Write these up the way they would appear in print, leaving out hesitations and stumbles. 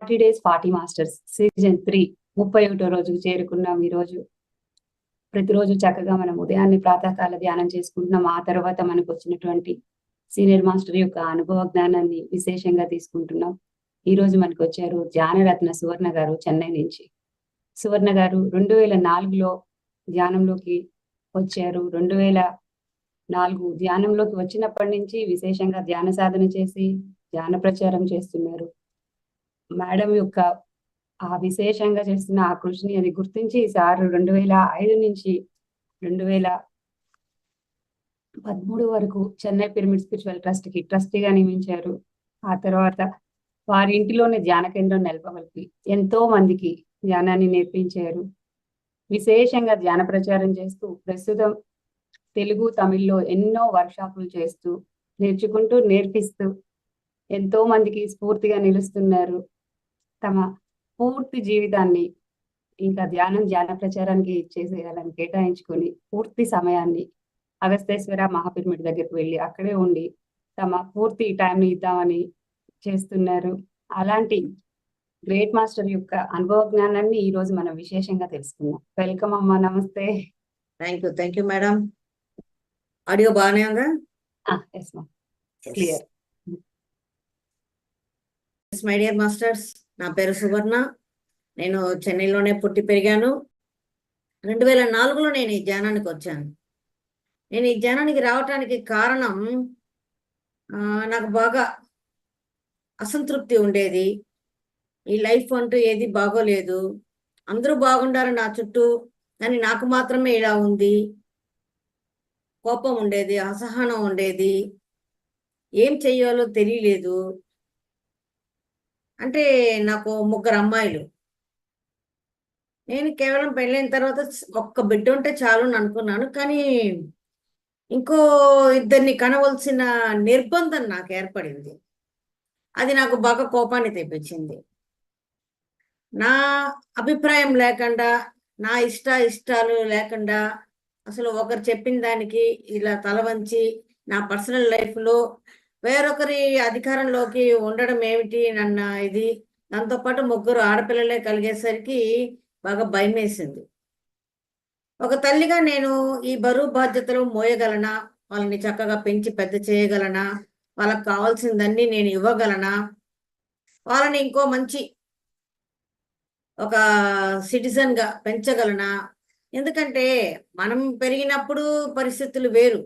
40 days 40 masters season 3 31వ రోజుకు చేరుకున్నాం. ఈరోజు ప్రతిరోజు చక్కగా మనం ఉదయాన్నే ప్రాతకాల ధ్యానం చేసుకుంటున్నాం. ఆ తర్వాత మనకు వచ్చినటువంటి సీనియర్ మాస్టర్ యొక్క అనుభవ జ్ఞానాన్ని విశేషంగా తీసుకుంటున్నాం. ఈ రోజు మనకు వచ్చారు ధ్యానరత్న సువర్ణ గారు చెన్నై నుంచి. సువర్ణ గారు 2004లో ధ్యానంలోకి వచ్చారు. 2004 ధ్యానంలోకి వచ్చినప్పటి నుంచి విశేషంగా ధ్యాన సాధన చేసి ధ్యాన ప్రచారం చేస్తున్నారు. మేడం యొక్క ఆ విశేషంగా చేస్తున్న ఆ కృషిని అది గుర్తించి సార్ 2005 నుంచి 2013 వరకు చెన్నై పిరమిడ్ స్పిరిచువల్ ట్రస్ట్ కి ట్రస్టీగా నియమించారు. ఆ తర్వాత వారి ఇంటిలోనే ధ్యాన కేంద్రం నెలకొల్పి ఎంతో మందికి ధ్యానాన్ని నేర్పించారు. విశేషంగా ధ్యాన ప్రచారం చేస్తూ ప్రస్తుతం తెలుగు తమిళ్లో ఎన్నో వర్క్షాపులు చేస్తూ నేర్చుకుంటూ నేర్పిస్తూ ఎంతో మందికి స్ఫూర్తిగా నిలుస్తున్నారు. తమ పూర్తి జీవితాన్ని ఇంకా ధ్యాన ప్రచారానికి చేసేయాలని కేటాయించుకొని పూర్తి సమయాన్ని అగస్తేశ్వర మహాపిరమిడ్ దగ్గరికి వెళ్ళి అక్కడే ఉండి తమ పూర్తి టైంని ఇద్దామని చేస్తున్నారు. అలాంటి గ్రేట్ మాస్టర్ యొక్క అనుభవ జ్ఞానాన్ని ఈ రోజు మనం విశేషంగా తెలుసుకుందాం. వెల్కమ్ అమ్మా, నమస్తే. Thank you madam. ఆడియో బాగానే ఉందా? Yes ma'am, clear. My dear masters, నా పేరు సువర్ణ. నేను చెన్నైలోనే పుట్టి పెరిగాను. 2004లో నేను ఈ ధ్యానానికి వచ్చాను. నేను ఈ ధ్యానానికి రావటానికి కారణం నాకు బాగా అసంతృప్తి ఉండేది. ఈ లైఫ్ అంటూ ఏది బాగోలేదు. అందరూ బాగుండారు నా చుట్టూ, కానీ నాకు మాత్రమే ఇలా ఉంది. కోపం ఉండేది, అసహనం ఉండేది, ఏం చెయ్యాలో తెలియలేదు. అంటే నాకు 3 అమ్మాయిలు. నేను కేవలం పెళ్ళైన తర్వాత ఒక్క బిడ్డ ఉంటే చాలు అని అనుకున్నాను. కానీ ఇంకో 2 కనవలసిన నిర్బంధం నాకు ఏర్పడింది. అది నాకు బాగా కోపాన్ని తెప్పించింది. నా అభిప్రాయం లేకుండా, నా ఇష్టాలు లేకుండా, అసలు ఒకరు చెప్పిన దానికి ఇలా తల వంచి నా పర్సనల్ లైఫ్లో వేరొకరి అధికారంలోకి ఉండడం ఏమిటి నన్న ఇది. దాంతోపాటు 3 ఆడపిల్లలే కలిగేసరికి బాగా భయం వేసింది. ఒక తల్లిగా నేను ఈ బరువు బాధ్యతలు మోయగలనా? వాళ్ళని చక్కగా పెంచి పెద్ద చేయగలనా? వాళ్ళకి కావాల్సిందన్నీ నేను ఇవ్వగలనా? వాళ్ళని ఇంకో మంచి ఒక సిటిజన్ గా పెంచగలనా? ఎందుకంటే మనం పెరిగినప్పుడు పరిస్థితులు వేరు.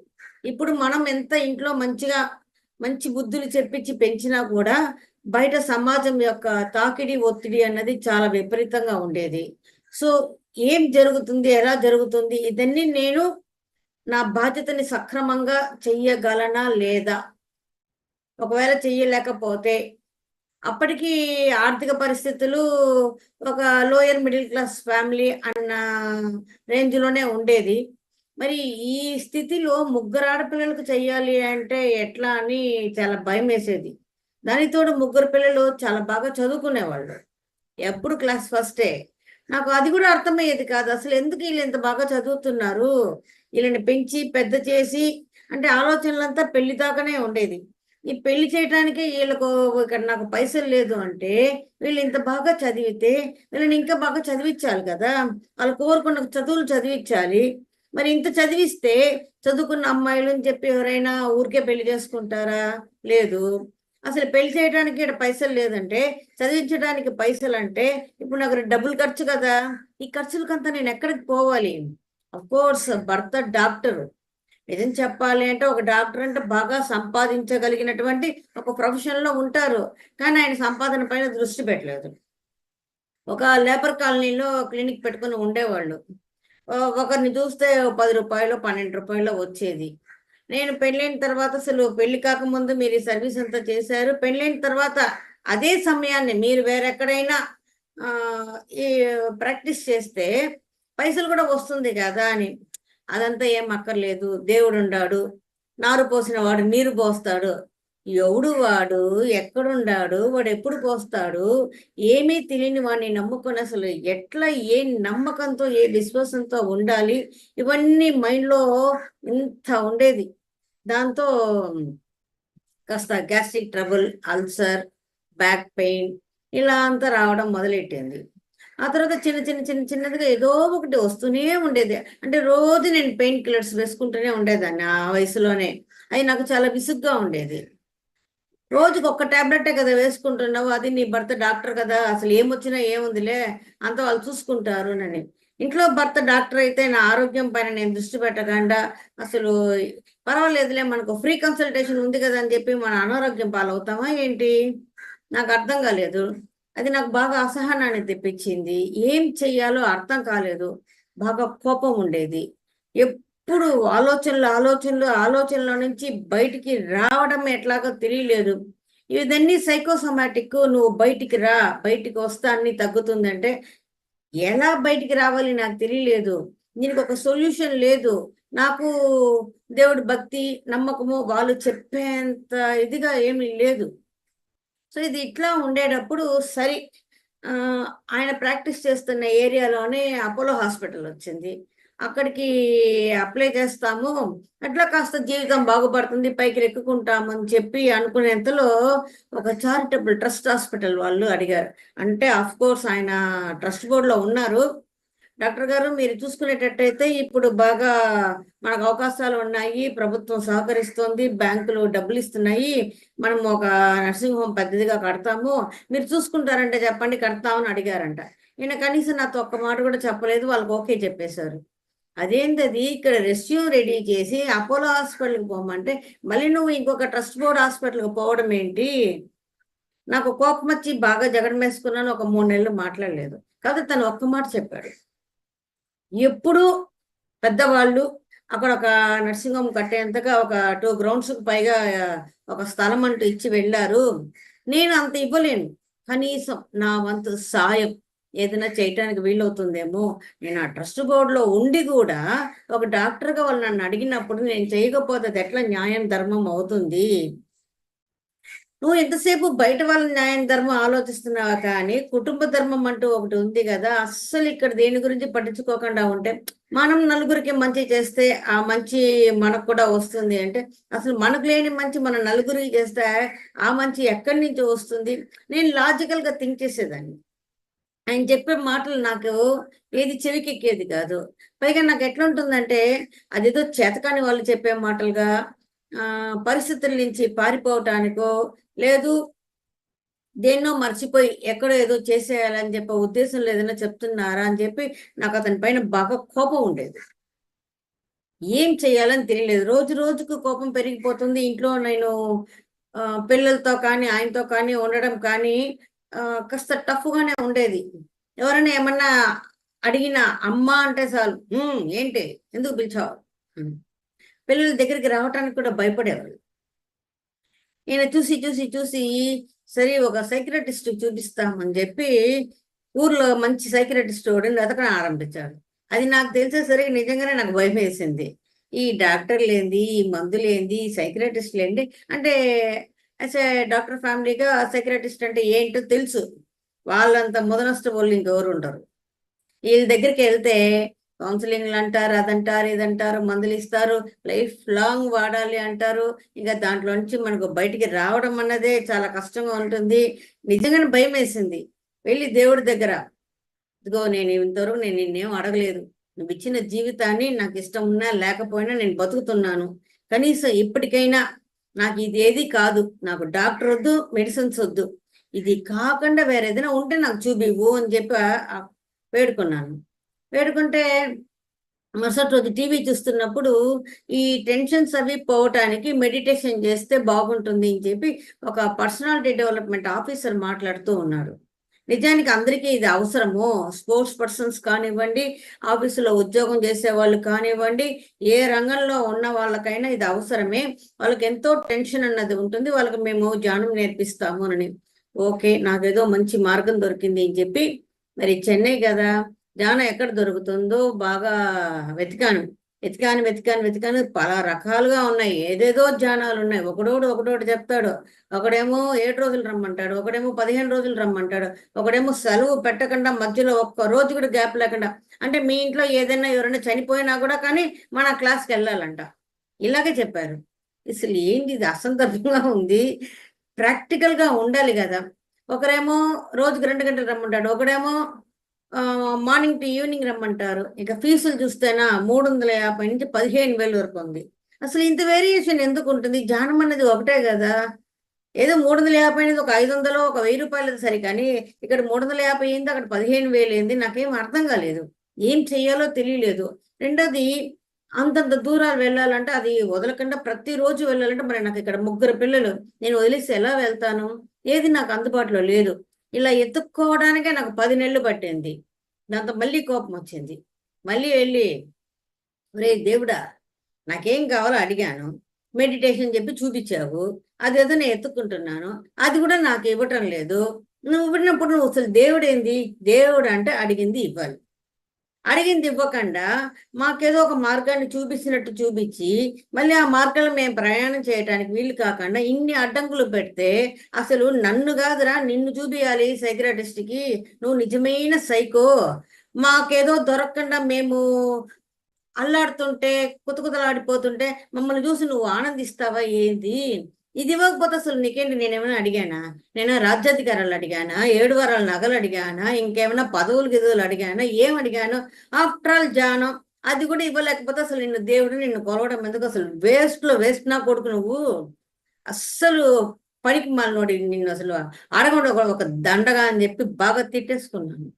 ఇప్పుడు మనం ఎంత ఇంట్లో మంచి బుద్ధులు చెప్పించి పెంచినా కూడా బయట సమాజం యొక్క తాకిడి ఒత్తిడి అన్నది చాలా విపరీతంగా ఉండేది. సో ఏం జరుగుతుంది, ఎలా జరుగుతుంది, ఇదన్నీ నేను నా బాధ్యతని సక్రమంగా చెయ్యగలనా లేదా? ఒకవేళ చెయ్యలేకపోతే అప్పటికి ఆర్థిక పరిస్థితులు ఒక లోయర్ మిడిల్ క్లాస్ ఫ్యామిలీ అన్న రేంజ్లోనే ఉండేది. మరి ఈ స్థితిలో 3 ఆడపిల్లలకు చెయ్యాలి అంటే ఎట్లా అని చాలా భయం వేసేది. దానితోడు 3 పిల్లలు చాలా బాగా చదువుకునేవాళ్ళు, ఎప్పుడు క్లాస్ ఫస్టే. నాకు అది కూడా అర్థమయ్యేది కాదు. అసలు ఎందుకు వీళ్ళు ఇంత బాగా చదువుతున్నారు, వీళ్ళని పెంచి పెద్ద చేసి అంటే ఆలోచనలంతా పెళ్లి దాకానే ఉండేది. ఈ పెళ్లి చేయడానికి వీళ్ళకు ఇక్కడ నాకు పైసలు లేదు అంటే వీళ్ళు ఇంత బాగా చదివితే వీళ్ళని ఇంకా బాగా చదివించాలి కదా, వాళ్ళు కోరుకున్న చదువులు చదివించాలి. మరి ఇంత చదివిస్తే చదువుకున్న అమ్మాయిలు అని చెప్పి ఎవరైనా ఊరికే పెళ్లి చేసుకుంటారా? లేదు. అసలు పెళ్లి చేయడానికి ఇక్కడ పైసలు లేదంటే చదివించడానికి పైసలు అంటే ఇప్పుడు నాకు డబ్బులు ఖర్చు కదా. ఈ ఖర్చులకంతా నేను ఎక్కడికి పోవాలి? అఫ్ కోర్స్ భర్త డాక్టర్. నిజం చెప్పాలి అంటే ఒక డాక్టర్ అంటే బాగా సంపాదించగలిగినటువంటి ఒక ప్రొఫెషన్లో ఉంటారు, కానీ ఆయన సంపాదన పైన దృష్టి పెట్టలేదు. ఒక లేబర్ కాలనీలో క్లినిక్ పెట్టుకుని ఉండేవాళ్ళు. ఒకరిని చూస్తే 10 రూపాయలు 12 రూపాయలు వచ్చేది. నేను పెళ్ళైన తర్వాత, అసలు పెళ్లి కాకముందు మీరు ఈ సర్వీస్ అంతా చేశారు, పెళ్ళైన తర్వాత అదే సమయాన్ని మీరు వేరెక్కడైనా ఈ ప్రాక్టీస్ చేస్తే పైసలు కూడా వస్తుంది కదా అని. అదంతా ఏం అక్కర్లేదు, దేవుడు ఉండాడు, నారు పోసిన వాడు నీరు పోస్తాడు. ఎవడు వాడు, ఎక్కడుండాడు, వాడు ఎప్పుడు పోస్తాడు, ఏమీ తెలియని వాడిని నమ్ముకొని అసలు ఎట్లా, ఏ నమ్మకంతో ఏ విశ్వాసంతో ఉండాలి, ఇవన్నీ మైండ్లో ఇంత ఉండేది. దాంతో కాస్త gastric trouble, ulcer, back pain, ఇలా అంతా రావడం మొదలెట్టింది. ఆ తర్వాత చిన్నదిగా ఏదో ఒకటి వస్తూనే ఉండేది. అంటే రోజు నేను పెయిన్ కిల్లర్స్ వేసుకుంటూనే ఉండేదాన్ని ఆ వయసులోనే. అది నాకు చాలా విసుగ్గా ఉండేది. రోజుకి ఒక్క టాబ్లెటే కదా వేసుకుంటున్నావు, అది నీ భర్త డాక్టర్ కదా, అసలు ఏమొచ్చినా ఏముందిలే, అంత వాళ్ళు చూసుకుంటారు అని. ఇంట్లో భర్త డాక్టర్ అయితే నా ఆరోగ్యం పైన నేను దృష్టి పెట్టకుండా అసలు పర్వాలేదులే మనకు ఫ్రీ కన్సల్టేషన్ ఉంది కదా అని చెప్పి మన అనారోగ్యం పాలవుతామా ఏంటి? నాకు అర్థం కాలేదు. అది నాకు బాగా అసహనాన్ని తెప్పించింది. ఏం చెయ్యాలో అర్థం కాలేదు. బాగా కోపం ఉండేది. ఎప్పుడు ఆలోచనలో నుంచి బయటికి రావడం ఎట్లాగో తెలియలేదు. ఇదన్నీ సైకోసోమాటిక్. నువ్వు బయటికి రా, బయటికి వస్తా అన్ని తగ్గుతుందంటే ఎలా బయటికి రావాలి నాకు తెలియలేదు. దీనికి ఒక సొల్యూషన్ లేదు. నాకు దేవుడి భక్తి, నమ్మకము వాళ్ళు చెప్పేంత ఇదిగా ఏమీ లేదు. సో ఇది ఇట్లా ఉండేటప్పుడు సరి ఆ, ఆయన ప్రాక్టీస్ చేస్తున్న ఏరియాలోనే అపోలో హాస్పిటల్ వచ్చింది. అక్కడికి అప్లై చేస్తాము, అట్లా కాస్త జీవితం బాగుపడుతుంది, పైకి ఎక్కుకుంటాము అని చెప్పి అనుకునేంతలో ఒక చారిటబుల్ ట్రస్ట్ హాస్పిటల్ వాళ్ళు అడిగారు. అంటే ఆఫ్ కోర్స్ ఆయన ట్రస్ట్ బోర్డులో ఉన్నారు. డాక్టర్ గారు మీరు చూసుకునేటట్టయితే ఇప్పుడు బాగా మనకు అవకాశాలు ఉన్నాయి, ప్రభుత్వం సహకరిస్తోంది, బ్యాంకులు డబ్బులు ఇస్తున్నాయి, మనం ఒక నర్సింగ్ హోమ్ పెద్దదిగా కడతాము, మీరు చూసుకుంటారంటే చెప్పండి కడతామని అడిగారంట. ఈయన కనీసం నాతో ఒక్క మాట కూడా చెప్పలేదు, వాళ్ళకి ఓకే చెప్పేశారు. అదేంటది ఇక్కడ రెస్యూమ్ రెడీ చేసి అపోలో హాస్పిటల్కి పోమంటే మళ్ళీ నువ్వు ఇంకొక ట్రస్ట్ బోర్డ్ హాస్పిటల్కి పోవడం ఏంటి? నాకు కోపం వచ్చి బాగా జగడం వేసుకున్నాను. ఒక 3 నెలలు మాట్లాడలేదు. కాబట్టి తను ఒక్క మాట చెప్పాడు, ఎప్పుడు పెద్దవాళ్ళు అక్కడ ఒక నర్సింగ్ హోమ్ కట్టేంతగా ఒక 2 గ్రౌండ్స్ పైగా ఒక స్థలం అంటూ ఇచ్చి వెళ్ళారు. నేను అంత ఇవ్వలేను, కనీసం నా వంతు సాయం ఏదైనా చేయటానికి వీలవుతుందేమో. నేను ఆ ట్రస్ట్ బోర్డులో ఉండి కూడా ఒక డాక్టర్గా వాళ్ళు నన్ను అడిగినప్పుడు నేను చేయకపోతే అది ఎట్లా న్యాయం ధర్మం అవుతుంది? నువ్వు ఎంతసేపు బయట వాళ్ళ న్యాయం ధర్మం ఆలోచిస్తున్నావా, కానీ కుటుంబ ధర్మం అంటూ ఒకటి ఉంది కదా, అస్సలు ఇక్కడ దేని గురించి పట్టించుకోకుండా ఉంటే మనం నలుగురికి మంచి చేస్తే ఆ మంచి మనకు కూడా వస్తుంది అంటే అసలు మనకు లేని మంచి మనం నలుగురికి చేస్తే ఆ మంచి ఎక్కడి నుంచి వస్తుంది? నేను లాజికల్ గా థింక్ చేసేదాన్ని. ఆయన చెప్పే మాటలు నాకు ఏది చెవికెక్కేది కాదు. పైగా నాకు ఎట్లా ఉంటుందంటే అదేదో చేతకాని వాళ్ళు చెప్పే మాటలుగా, పరిస్థితుల నుంచి పారిపోవటానికో లేదు దేన్నో మర్చిపోయి ఎక్కడో ఏదో చేసేయాలని చెప్పే ఉద్దేశంలో ఏదైనా చెప్తున్నారా అని చెప్పి నాకు అతని పైన బాగా కోపం ఉండేది. ఏం చేయాలని తెలియలేదు. రోజు రోజుకు కోపం పెరిగిపోతుంది. ఇంట్లో నేను పిల్లలతో కానీ ఆయనతో కానీ ఉండడం కానీ కాస్త టఫ్గానే ఉండేది. ఎవరైనా ఏమన్నా అడిగినా అమ్మ అంటే చాలు, ఏంటి ఎందుకు పిలిచావు? పిల్లల దగ్గరికి రావటానికి కూడా భయపడేవాళ్ళు. ఈయన చూసి సరే ఒక సైకియాట్రిస్ట్ చూపిస్తామని చెప్పి ఊర్లో మంచి సైకియాట్రిస్ట్ వాడిని వెతకడం ఆరంభించాడు. అది నాకు తెలిసేసరికి నిజంగానే నాకు భయం వేసింది. ఈ డాక్టర్లు ఏంది, ఈ మందులు ఏంది, ఈ సైకియాట్రిస్టులు ఏంటి అంటే యాజ్ ఏ డాక్టర్ ఫ్యామిలీగా సైకియాట్రిస్ట్ అంటే ఏంటో తెలుసు. వాళ్ళంత ముదనష్ట వాళ్ళు ఇంకెవరు ఉండరు. వీళ్ళ దగ్గరికి వెళ్తే కౌన్సిలింగ్లు అంటారు, అదంటారు, ఇదంటారు, మందులు ఇస్తారు, లైఫ్ లాంగ్ వాడాలి అంటారు. ఇంకా దాంట్లో నుంచి మనకు బయటికి రావడం అన్నదే చాలా కష్టంగా ఉంటుంది. నిజంగానే భయం వేసింది. వెళ్ళి దేవుడి దగ్గర, ఇదిగో నేను ఇంతవరకు నేను నిన్నేం అడగలేదు, నువ్వు ఇచ్చిన జీవితాన్ని నాకు ఇష్టం ఉన్నా లేకపోయినా నేను బతుకుతున్నాను, కనీసం ఇప్పటికైనా నాకు ఇది ఏది కాదు, నాకు డాక్టర్ వద్దు, మెడిసిన్స్ వద్దు, ఇది కాకుండా వేరే ఏదైనా ఉంటే నాకు చూపివ్వు అని చెప్పి వేడుకున్నాను. వేడుకుంటే మరుసటి రోజు టీవీ చూస్తున్నప్పుడు ఈ టెన్షన్స్ అవి పోవటానికి మెడిటేషన్ చేస్తే బాగుంటుంది అని చెప్పి ఒక పర్సనాలిటీ డెవలప్మెంట్ ఆఫీసర్ మాట్లాడుతూ ఉన్నారు. నిజానికి అందరికీ ఇది అవసరము. స్పోర్ట్స్ పర్సన్స్ కానివ్వండి, ఆఫీసులో ఉద్యోగం చేసే వాళ్ళు కానివ్వండి, ఏ రంగంలో ఉన్న వాళ్ళకైనా ఇది అవసరమే. వాళ్ళకి ఎంతో టెన్షన్ అన్నది ఉంటుంది, వాళ్ళకి మేము ధ్యానం నేర్పిస్తాము అని. ఓకే, నాకేదో మంచి మార్గం దొరికింది అని చెప్పి మరి చెన్నై కదా, ధ్యానం ఎక్కడ దొరుకుతుందో బాగా వెతికాను. పలా రకాలుగా ఉన్నాయి, ఏదేదో ధ్యానాలు ఉన్నాయి. ఒకటోటి చెప్తాడు. ఒకడేమో 7 రోజులు రమ్మంటాడు, ఒకడేమో 15 రోజులు రమ్మంటాడు, ఒకడేమో సెలవు పెట్టకుండా మధ్యలో ఒక్క రోజు కూడా గ్యాప్ లేకుండా, అంటే మీ ఇంట్లో ఏదైనా ఎవరైనా చనిపోయినా కూడా కానీ మన క్లాస్కి వెళ్ళాలంట, ఇలాగే చెప్పారు. అసలు ఏంది ఇది, అసందర్భంగా ఉంది. ప్రాక్టికల్ గా ఉండాలి కదా. ఒకరేమో రోజుకి 2 గంటలు రమ్మంటాడు, ఒకడేమో మార్నింగ్ టు ఈవినింగ్ రమ్మంటారు. ఇక ఫీజులు చూస్తేనా 350 నుంచి 15,000 వరకు ఉంది. అసలు ఇంత వేరియేషన్ ఎందుకు ఉంటుంది? ధ్యానం అన్నది ఒకటే కదా. ఏదో 350 అనేది ఒక 500 ఒక 1000 రూపాయలు సరే, కానీ ఇక్కడ 350 ఏంది, అక్కడ 15,000 ఏంది? నాకేం అర్థం కాలేదు, ఏం చెయ్యాలో తెలియలేదు. రెండోది, అంతంత దూరాలు వెళ్ళాలంటే అది వదలకుండా ప్రతిరోజు వెళ్ళాలంటే మరి నాకు ఇక్కడ 3 పిల్లలు, నేను వదిలేసి ఎలా వెళ్తాను? ఏది నాకు అందుబాటులో లేదు. ఇలా ఎత్తుక్కోవడానికే నాకు 10 నెలలు పట్టింది. దాంతో మళ్ళీ కోపం వచ్చింది. మళ్ళీ వెళ్ళి, ఒరే దేవుడా, నాకేం కావాలో అడిగాను, మెడిటేషన్ చెప్పి చూపించావు, అదేదో నేను ఎత్తుక్కుంటున్నాను, అది కూడా నాకు ఇవ్వటం లేదు. నువ్వు ఇవ్వనప్పుడు నువ్వు అసలు దేవుడు ఏంది? దేవుడు అంటే అడిగింది ఇవ్వాలి. అడిగింది ఇవ్వకుండా మాకేదో ఒక మార్గాన్ని చూపిస్తున్నట్టు చూపించి మళ్ళీ ఆ మార్గంలో మేము ప్రయాణం చేయడానికి వీలు కాకుండా ఇన్ని అడ్డంకులు పెడితే అసలు నన్ను కాదురా, నిన్ను చూపియాలి సైకియాట్రిస్ట్కి. నువ్వు నిజమైన సైకో. మాకేదో దొరకకుండా మేము అల్లాడుతుంటే, కుతకుతలాడిపోతుంటే మమ్మల్ని చూసి నువ్వు ఆనందిస్తావా ఏంది? ఇది ఇవ్వకపోతే అసలు నీకేంటి? నేనేమైనా అడిగానా? నేను రాజ్యాధికారాలు అడిగానా? 7 వారాల నగలు అడిగానా? ఇంకేమైనా పదవులు గిదవులు అడిగానా? ఏం అడిగాను? ఆఫ్టర్ ఆల్ జానం అది కూడా ఇవ్వలేకపోతే అసలు నిన్ను దేవుడు నిన్ను కొలవడం ఎందుకు? అసలు వేస్ట్ నా కొడుకు నువ్వు. అస్సలు పనికి మాలినోడి, నిన్ను అసలు అడగకుండా ఒక దండగా అని చెప్పి బాగా తిట్టేసుకున్నాను.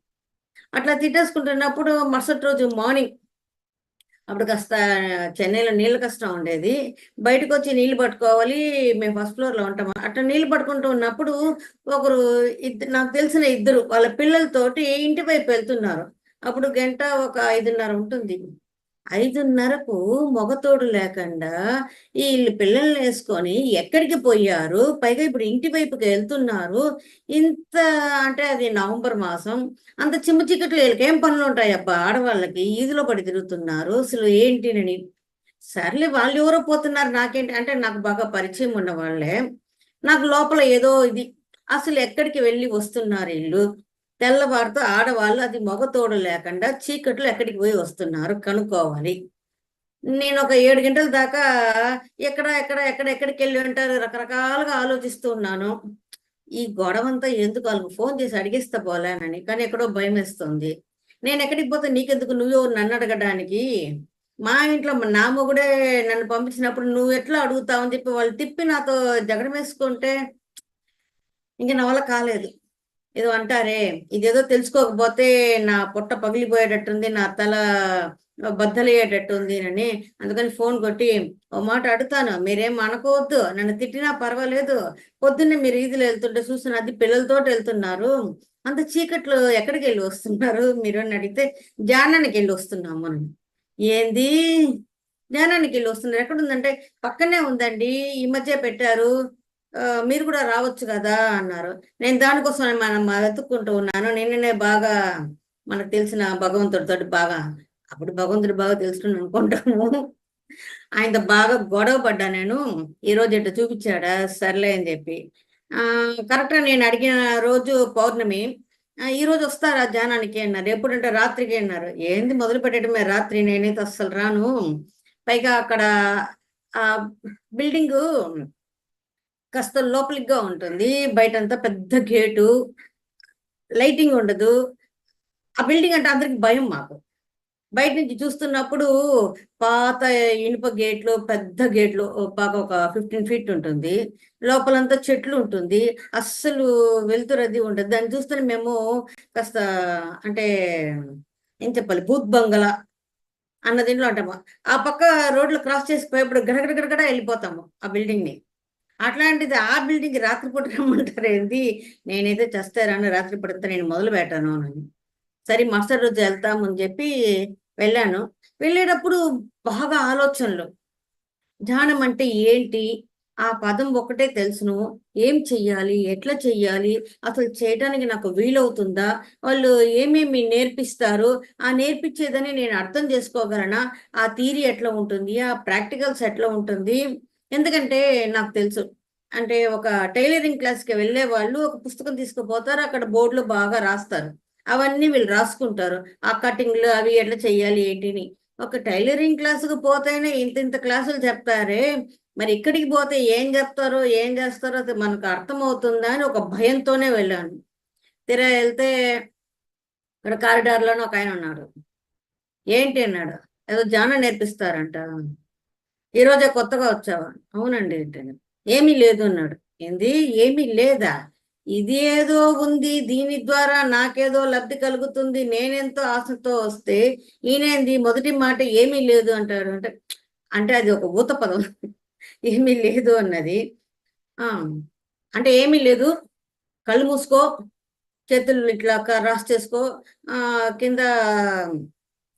అట్లా తిట్టేసుకుంటున్నప్పుడు మరుసటి రోజు మార్నింగ్, అప్పుడు కాస్త చెన్నైలో నీళ్ళ కష్టం ఉండేది, బయటకు వచ్చి నీళ్లు పట్టుకోవాలి, మేము ఫస్ట్ ఫ్లోర్లో ఉంటాము. అట్లా నీళ్లు పట్టుకుంటూ ఉన్నప్పుడు ఒకరు నాకు తెలిసిన 2 వాళ్ళ పిల్లలతోటి ఇంటి వైపు వెళ్తున్నారు. అప్పుడు గంట ఒక 5:30 ఉంటుంది. 5:30కు మగతోడు లేకుండా వీళ్ళు పిల్లల్ని వేసుకొని ఎక్కడికి పోయారు? పైగా ఇప్పుడు ఇంటి వైపుకి వెళ్తున్నారు. ఇంత అంటే అది నవంబర్ మాసం, అంత చిమ్మ చీకట్లు వీళ్ళకి ఏం పనులు ఉంటాయి అబ్బా? ఆడవాళ్ళకి ఈదులో పడి తిరుగుతున్నారు. అసలు ఏంటినని, సర్లే వాళ్ళు ఎవరో పోతున్నారు, నాకేంటి అంటే నాకు బాగా పరిచయం ఉన్న వాళ్ళే. నాకు లోపల ఏదో ఇది, అసలు ఎక్కడికి వెళ్ళి వస్తున్నారు వీళ్ళు? తెల్లవారితో ఆడవాళ్ళు, అది మగతోడు లేకుండా చీకట్లో ఎక్కడికి పోయి వస్తున్నారు కనుక్కోవాలి. నేను ఒక 7 గంటల దాకా ఎక్కడికి వెళ్ళి ఉంటారు రకరకాలుగా ఆలోచిస్తూ ఉన్నాను. ఈ గొడవంతా ఎందుకు? వాళ్ళకి ఫోన్ చేసి అడిగిస్తా పోలేనని, కానీ ఎక్కడో భయం వేస్తుంది. నేను ఎక్కడికి పోతే నీకెందుకు? నువ్వెవరు నన్ను అడగడానికి? మా ఇంట్లో నా మొగుడే నన్ను పంపించినప్పుడు నువ్వు ఎట్లా అడుగుతావు అని చెప్పి వాళ్ళు తిప్పి నాతో జగడం వేసుకుంటే ఇంక నా వల్ల కాలేదు. ఏదో అంటారే, ఇదేదో తెలుసుకోకపోతే నా పొట్ట పగిలిపోయేటట్టుంది, నా తల బద్దలయ్యేటట్టుంది అని. అందుకని ఫోన్ కొట్టి ఓ మాట అడుగుతాను, మీరేం అనుకోవద్దు, నన్ను తిట్టినా పర్వాలేదు, పొద్దున్నే మీరు ఈదులు వెళ్తుంటే చూస్తున్నా, అది పిల్లలతో వెళ్తున్నారు, అంత చీకట్లో ఎక్కడికి వెళ్ళి వస్తున్నారు మీరు అని అడిగితే, ధ్యానానికి వెళ్ళి వస్తున్నాము అని. ఏంది ధ్యానానికి వెళ్ళి వస్తున్నారు? ఎక్కడుందంటే పక్కనే ఉందండి, ఈ మధ్య పెట్టారు, మీరు కూడా రావచ్చు కదా అన్నారు. నేను దానికోసం మనం వెతుక్కుంటూ ఉన్నాను. నిన్ననే బాగా మనకు తెలిసిన భగవంతుడితో బాగా, అప్పుడు భగవంతుడు బాగా తెలుసుకుని అనుకుంటాము, ఆయనతో బాగా గొడవ పడ్డా నేను. ఈరోజు ఎట్లా చూపించాడా, సర్లే అని చెప్పి. కరెక్ట్గా నేను అడిగిన రోజు పౌర్ణమి. ఈ రోజు వస్తారా ధ్యానానికి అన్నారు. ఎప్పుడంటే రాత్రికి అన్నారు. ఏంది మొదలు పెట్టడమే రాత్రి, నేనైతే అస్సలు రాను. పైగా అక్కడ ఆ బిల్డింగు కాస్త లోపలిగా ఉంటుంది, బయటంతా పెద్ద గేటు, లైటింగ్ ఉండదు. ఆ బిల్డింగ్ అంటే అందరికి భయం. మాకు బయట నుంచి చూస్తున్నప్పుడు పాత ఇనుప గేట్లు, పెద్ద గేట్లు, బాగా ఒక 15 ఫీట్ ఉంటుంది, లోపలంతా చెట్లు ఉంటుంది, అస్సలు వెలుతురు అది ఉంటుంది. దాన్ని చూస్తేనే మేము కాస్త అంటే ఏం చెప్పాలి, భూత్ బంగళా అన్న దీంట్లో అంటాము. ఆ పక్క రోడ్లు క్రాస్ చేసి పోయేప్పుడు గడగడ వెళ్ళిపోతాము ఆ బిల్డింగ్ ని. అట్లాంటిది ఆ బిల్డింగ్ రాత్రిపూట రమ్మంటారు ఏంది? నేనైతే చస్తారాను, రాత్రిపూట నేను మొదలు పెట్టాను అని. సరే మరుసటి రోజు వెళ్తామని చెప్పి వెళ్ళాను. వెళ్ళేటప్పుడు బాగా ఆలోచనలు, ధ్యానం అంటే ఏంటి, ఆ పదం ఒకటే తెలుసును, ఏం చెయ్యాలి, ఎట్లా చెయ్యాలి, అసలు చేయడానికి నాకు వీలవుతుందా, వాళ్ళు ఏమేమి నేర్పిస్తారు, ఆ నేర్పించేదని నేను అర్థం చేసుకోగలనా, ఆ థియరీ ఎట్లా ఉంటుంది, ఆ ప్రాక్టికల్స్ ఎట్లా ఉంటుంది. ఎందుకంటే నాకు తెలుసు, అంటే ఒక టైలరింగ్ క్లాస్కి వెళ్ళే వాళ్ళు ఒక పుస్తకం తీసుకుపోతారు, అక్కడ బోర్డులో బాగా రాస్తారు, అవన్నీ వీళ్ళు రాసుకుంటారు, ఆ కటింగ్లు అవి ఎట్లా చెయ్యాలి ఏంటిని. ఒక టైలరింగ్ క్లాసుకు పోతేనే ఇంత క్లాసులు చెప్తారే, మరి ఇక్కడికి పోతే ఏం చెప్తారో ఏం చేస్తారో అది మనకు అర్థమవుతుందా అని ఒక భయంతోనే వెళ్ళాను. తీరా వెళ్తే ఇక్కడ కారిడార్లోనే ఒక ఆయన ఉన్నాడు. ఏంటి అన్నాడు. ఏదో ధ్యానం నేర్పిస్తారంట, ఈరోజే కొత్తగా వచ్చావా? అవునండి ఏంటని. ఏమీ లేదు అన్నాడు. ఏంది ఏమీ లేదా? ఇది ఏదో ఉంది, దీని ద్వారా నాకేదో లబ్ధి కలుగుతుంది, నేనెంతో ఆశతో వస్తే ఈయనేంది మొదటి మాట ఏమీ లేదు అంటాడు. అంటే అంటే అది ఒక ఊత పదం. ఏమీ లేదు అన్నది. ఆ అంటే ఏమీ లేదు, కళ్ళు మూసుకో, చేతులు ఇట్లా రాసి చేసుకో, కింద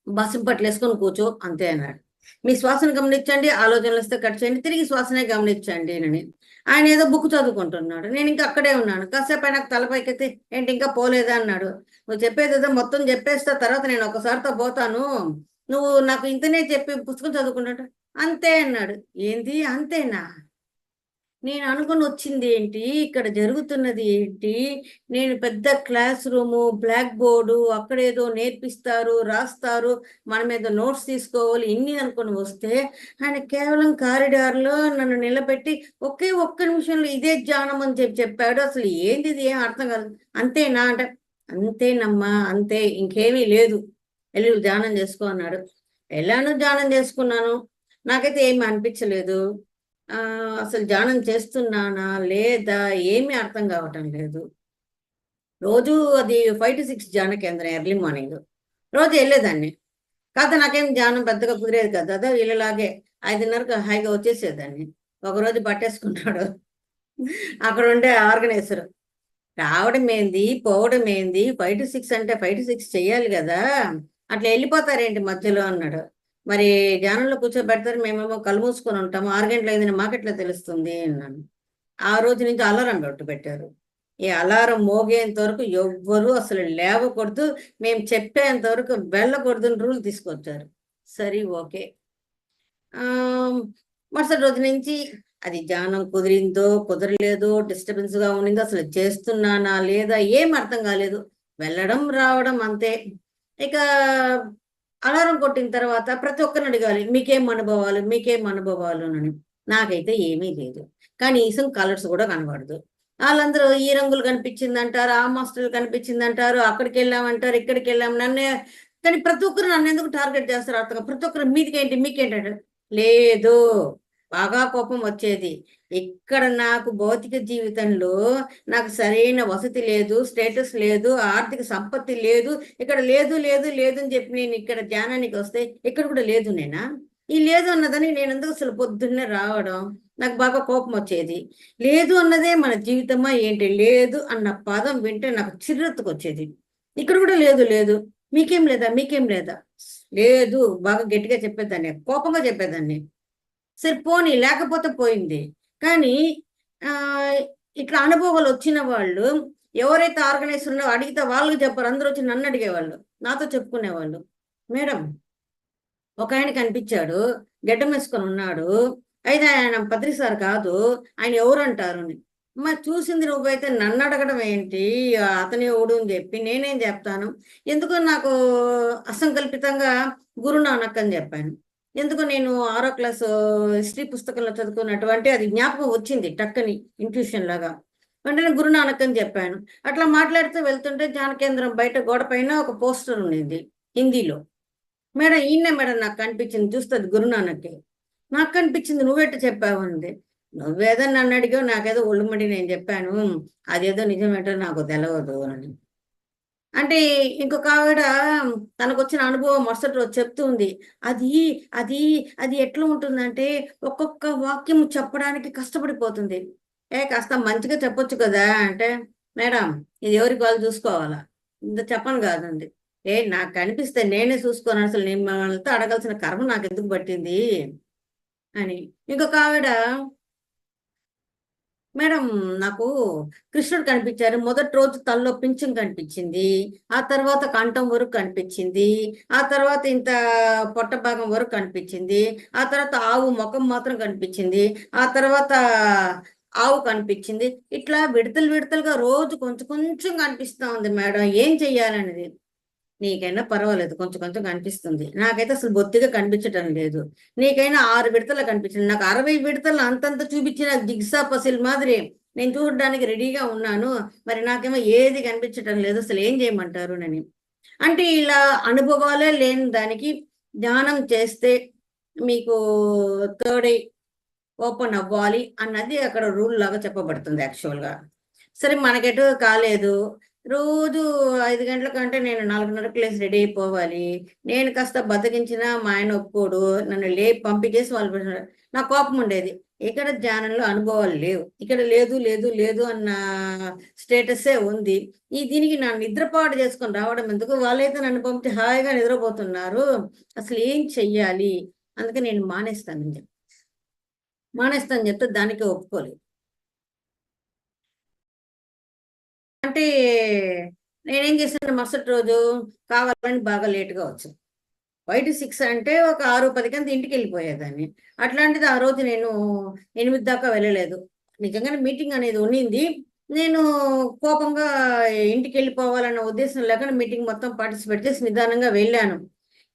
బస్సు పట్లు వేసుకొని కూర్చో, అంతే అన్నాడు. మీ శ్వాసను గమనించండి, ఆలోచనలు వస్తే కట్ చేయండి, తిరిగి శ్వాసనే గమనించండి అని. ఆయన ఏదో బుక్ చదువుకుంటున్నాడు, నేను ఇంకా అక్కడే ఉన్నాను. కాసేపు ఆయనకు తలపైకెత్తి ఏంటి ఇంకా పోలేదా అన్నాడు. నువ్వు చెప్పేది ఏదో మొత్తం చెప్పేస్తా, తర్వాత నేను ఒకసారితో పోతాను, నువ్వు నాకు ఇంతనే చెప్పి పుస్తకం చదువుకుంటాడు. అంతే అన్నాడు. ఏంది అంతేనా? నేను అనుకుని వచ్చింది ఏంటి, ఇక్కడ జరుగుతున్నది ఏంటి? నేను పెద్ద క్లాస్ రూము, బ్లాక్ బోర్డు, అక్కడ ఏదో నేర్పిస్తారు, రాస్తారు, మనం ఏదో నోట్స్ తీసుకోవాలి, ఇన్ని అనుకుని వస్తే ఆయన కేవలం కారిడార్లో నన్ను నిలబెట్టి ఒకే ఒక్క నిమిషంలో ఇదే ధ్యానం అని చెప్పాడు. అసలు ఏంది ఇది, ఏం అర్థం కాదు. అంతేనా అంటే అంతేనమ్మా, అంతే, ఇంకేమీ లేదు, వెళ్ళి ధ్యానం చేసుకో అన్నాడు. వెళ్ళాను, ధ్యానం చేసుకున్నాను. నాకైతే ఏమి అనిపించలేదు. అసలు ధ్యానం చేస్తున్నానా లేదా ఏమీ అర్థం కావటం లేదు. రోజు అది 5 to 6 ధ్యాన కేంద్రం, ఎర్లీ మార్నింగ్ రోజు వెళ్ళేదాన్ని. కాకపోతే నాకేం ధ్యానం పెద్దగా కుదిరేది కదా, అదే వీళ్ళలాగే 5:30కు హాయిగా వచ్చేసేదాన్ని. ఒకరోజు పట్టేసుకున్నాడు అక్కడ ఉండే ఆర్గనైజర్. రావడం ఏంది, పోవడం ఏంది, 5 to 6 అంటే 5 to 6 చెయ్యాలి కదా, అట్లా వెళ్ళిపోతారేంటి మధ్యలో అన్నాడు. మరి ధ్యానంలో కూర్చోబెడతారు, మేమేమో కళ్ళు మూసుకొని ఉంటాము, 6 గంటలు అయిందని మాకెట్లా తెలుస్తుంది అన్నాను. ఆ రోజు నుంచి అలారం పెట్టారు. ఈ అలారం మోగేంత వరకు ఎవ్వరూ అసలు లేవకూడదు, మేము చెప్పేంత వరకు వెళ్ళకూడదు రూల్ తీసుకొచ్చారు. సరే ఓకే. మరుసటి రోజు నుంచి అది ధ్యానం కుదిరిందో కుదరలేదో, డిస్టర్బెన్స్ గా ఉండిందో, అసలు చేస్తున్నానా లేదా ఏం అర్థం కాలేదు, వెళ్ళడం రావడం అంతే. ఇక అలారం కొట్టిన తర్వాత ప్రతి ఒక్కరిని అడగాలి, మీకేం అనుభవాలు అని. నాకైతే ఏమీ లేదు, కనీసం కలర్స్ కూడా కనబడదు. వాళ్ళందరూ ఈ రంగులు కనిపించింది అంటారు, ఆ మాస్టర్లు కనిపించింది అంటారు, అక్కడికి వెళ్ళామంటారు, ఇక్కడికి వెళ్ళాము, నన్నే. కానీ ప్రతి ఒక్కరు నన్ను ఎందుకు టార్గెట్ చేస్తారు అర్థం. ప్రతి ఒక్కరు మీకేంటంటే లేదు, బాగా కోపం వచ్చేది. ఇక్కడ నాకు భౌతిక జీవితంలో నాకు సరైన వసతి లేదు, స్టేటస్ లేదు, ఆర్థిక సంపత్తి లేదు, ఇక్కడ లేదు లేదు లేదు అని చెప్పి నేను ఇక్కడ ధ్యానానికి వస్తే ఇక్కడ కూడా లేదు నేనా? ఈ లేదు అన్నదని నేను ఎందుకు అసలు పొద్దున్నే రావడం, నాకు బాగా కోపం వచ్చేది. లేదు అన్నదే మన జీవితమా ఏంటి? లేదు అన్న పదం వింటే నాకు చిర్రెత్తుకు వచ్చేది. ఇక్కడ కూడా లేదు లేదు, మీకేం లేదా లేదు, బాగా గట్టిగా చెప్పేదాన్ని, కోపంగా చెప్పేదాన్ని. సరే పోనీ, లేకపోతే పోయింది. కానీ ఇట్లా అనుభవాలు వచ్చిన వాళ్ళు ఎవరైతే ఆర్గనైజర్ ఉన్నారో అడిగితే వాళ్ళకి చెప్పారు, అందరూ వచ్చి నన్ను అడిగేవాళ్ళు, నాతో చెప్పుకునేవాళ్ళు. మేడం, ఒక ఆయన కనిపించాడు, గడ్డం వేసుకొని ఉన్నాడు, అయితే ఆయన పత్రి సార్ కాదు, ఆయన ఎవరు అంటారు అని. మరి చూసింది నువ్వైతే నన్ను అడగడం ఏంటి, అతని ఎవడు అని చెప్పి నేనేం చెప్తాను. ఎందుకో నాకు అసంకల్పితంగా గురునానక్ అని చెప్పాను. ఎందుకు నేను 6వ క్లాసు హిస్టరీ పుస్తకంలో చదువుకున్నటువంటి అది జ్ఞాపకం వచ్చింది టక్కని, ఇంట్యూషన్ లాగా. వెంటనే గురునానక్ అని చెప్పాను. అట్లా మాట్లాడుతూ వెళ్తుంటే ధ్యాన కేంద్రం బయట గోడ పైన ఒక పోస్టర్ ఉండింది హిందీలో. మేడం ఈయనే మేడం నాకు కనిపించింది, చూస్తుంది గురునానక్కి. నాకు కనిపించింది, నువ్వెట్టు చెప్పావు అంది. నువ్వేదో నన్ను అడిగావు, నాకేదో ఒళ్ళుమడి నేను చెప్పాను, అదేదో నిజమేటో నాకు తెలియదు అని. అంటే ఇంకొక ఆవిడ తనకు వచ్చిన అనుభవం మరుసటి రోజు చెప్తుంది. అది అది అది ఎట్లా ఉంటుందంటే ఒక్కొక్క వాక్యం చెప్పడానికి కష్టపడిపోతుంది. కాస్త మంచిగా చెప్పొచ్చు కదా అంటే, మేడం ఇది ఎవరికి వాళ్ళు చూసుకోవాలా, ఇంత చెప్పను కాదండి. నాకు కనిపిస్తే నేనే చూసుకోను, అసలు నేను మిమ్మల్ని అడగాల్సిన కర్మ నాకు ఎందుకు పట్టింది అని. ఇంకొక ఆవిడ, మేడం నాకు కృష్ణుడు కనిపించారు, మొదటి రోజు తల్లో పింఛం కనిపించింది, ఆ తర్వాత కంఠం వరకు కనిపించింది, ఆ తర్వాత ఇంత పొట్ట భాగం వరకు కనిపించింది, ఆ తర్వాత ఆవు ముఖం మాత్రం కనిపించింది, ఆ తర్వాత ఆవు కనిపించింది. ఇట్లా విడతలుగా రోజు కొంచెం కొంచెం కనిపిస్తా ఉంది మేడం, ఏం చెయ్యాలనేది. నీకైనా పర్వాలేదు, కొంచెం కొంచెం కనిపిస్తుంది, నాకైతే అసలు బొత్తిగా కనిపించటం లేదు. నీకైనా 6 విడతలు కనిపించింది, నాకు 60 విడతలు అంతంత చూపించిన జిగ్సా పసిల్ మాదిరి నేను చూడడానికి రెడీగా ఉన్నాను. మరి నాకేమో ఏది కనిపించటం లేదు, అసలు ఏం చేయమంటారు నని. అంటే ఇలా అనుభవాలే లేని దానికి ధ్యానం చేస్తే మీకు థర్డ్ ఐ ఓపెన్ అవ్వాలి అన్నది అక్కడ రూల్ లాగా చెప్పబడుతుంది యాక్చువల్గా. సరే మనకెటు కాలేదు, రోజు 5 గంటల కంటే నేను 4:30కి లేసి రెడీ అయిపోవాలి. నేను కాస్త బద్దకించినా మా ఆయన ఒప్పుకోడు, నన్ను లేపి పంపించేసి వాళ్ళు పెట్టినారు. నాకు కోపం ఉండేది. ఇక్కడ ధ్యానంలో అనుభవాలు లేవు, ఇక్కడ లేదు లేదు లేదు అన్న స్టేటసే ఉంది. దీనికి నా నిద్రపాటు చేసుకొని రావడం ఎందుకు, వాళ్ళైతే నన్ను పంపించి హాయిగా నిద్రపోతున్నారు, అసలు ఏం చెయ్యాలి, అందుకే నేను మానేస్తానని చెప్తే దానికి ఒప్పుకోలేదు. అంటే నేనేం చేశాను, మరుసటి రోజు కావాలని బాగా లేటుగా వచ్చాను. బయట 6 అంటే ఒక 6:10 అంతా ఇంటికి వెళ్ళిపోయేదాన్ని. అట్లాంటిది ఆ రోజు నేను 8 దాకా వెళ్ళలేదు. నిజంగానే మీటింగ్ అనేది ఉండింది. నేను కోపంగా ఇంటికి వెళ్ళిపోవాలన్న ఉద్దేశం లేకుండా మీటింగ్ మొత్తం పార్టిసిపేట్ చేసి నిదానంగా వెళ్ళాను.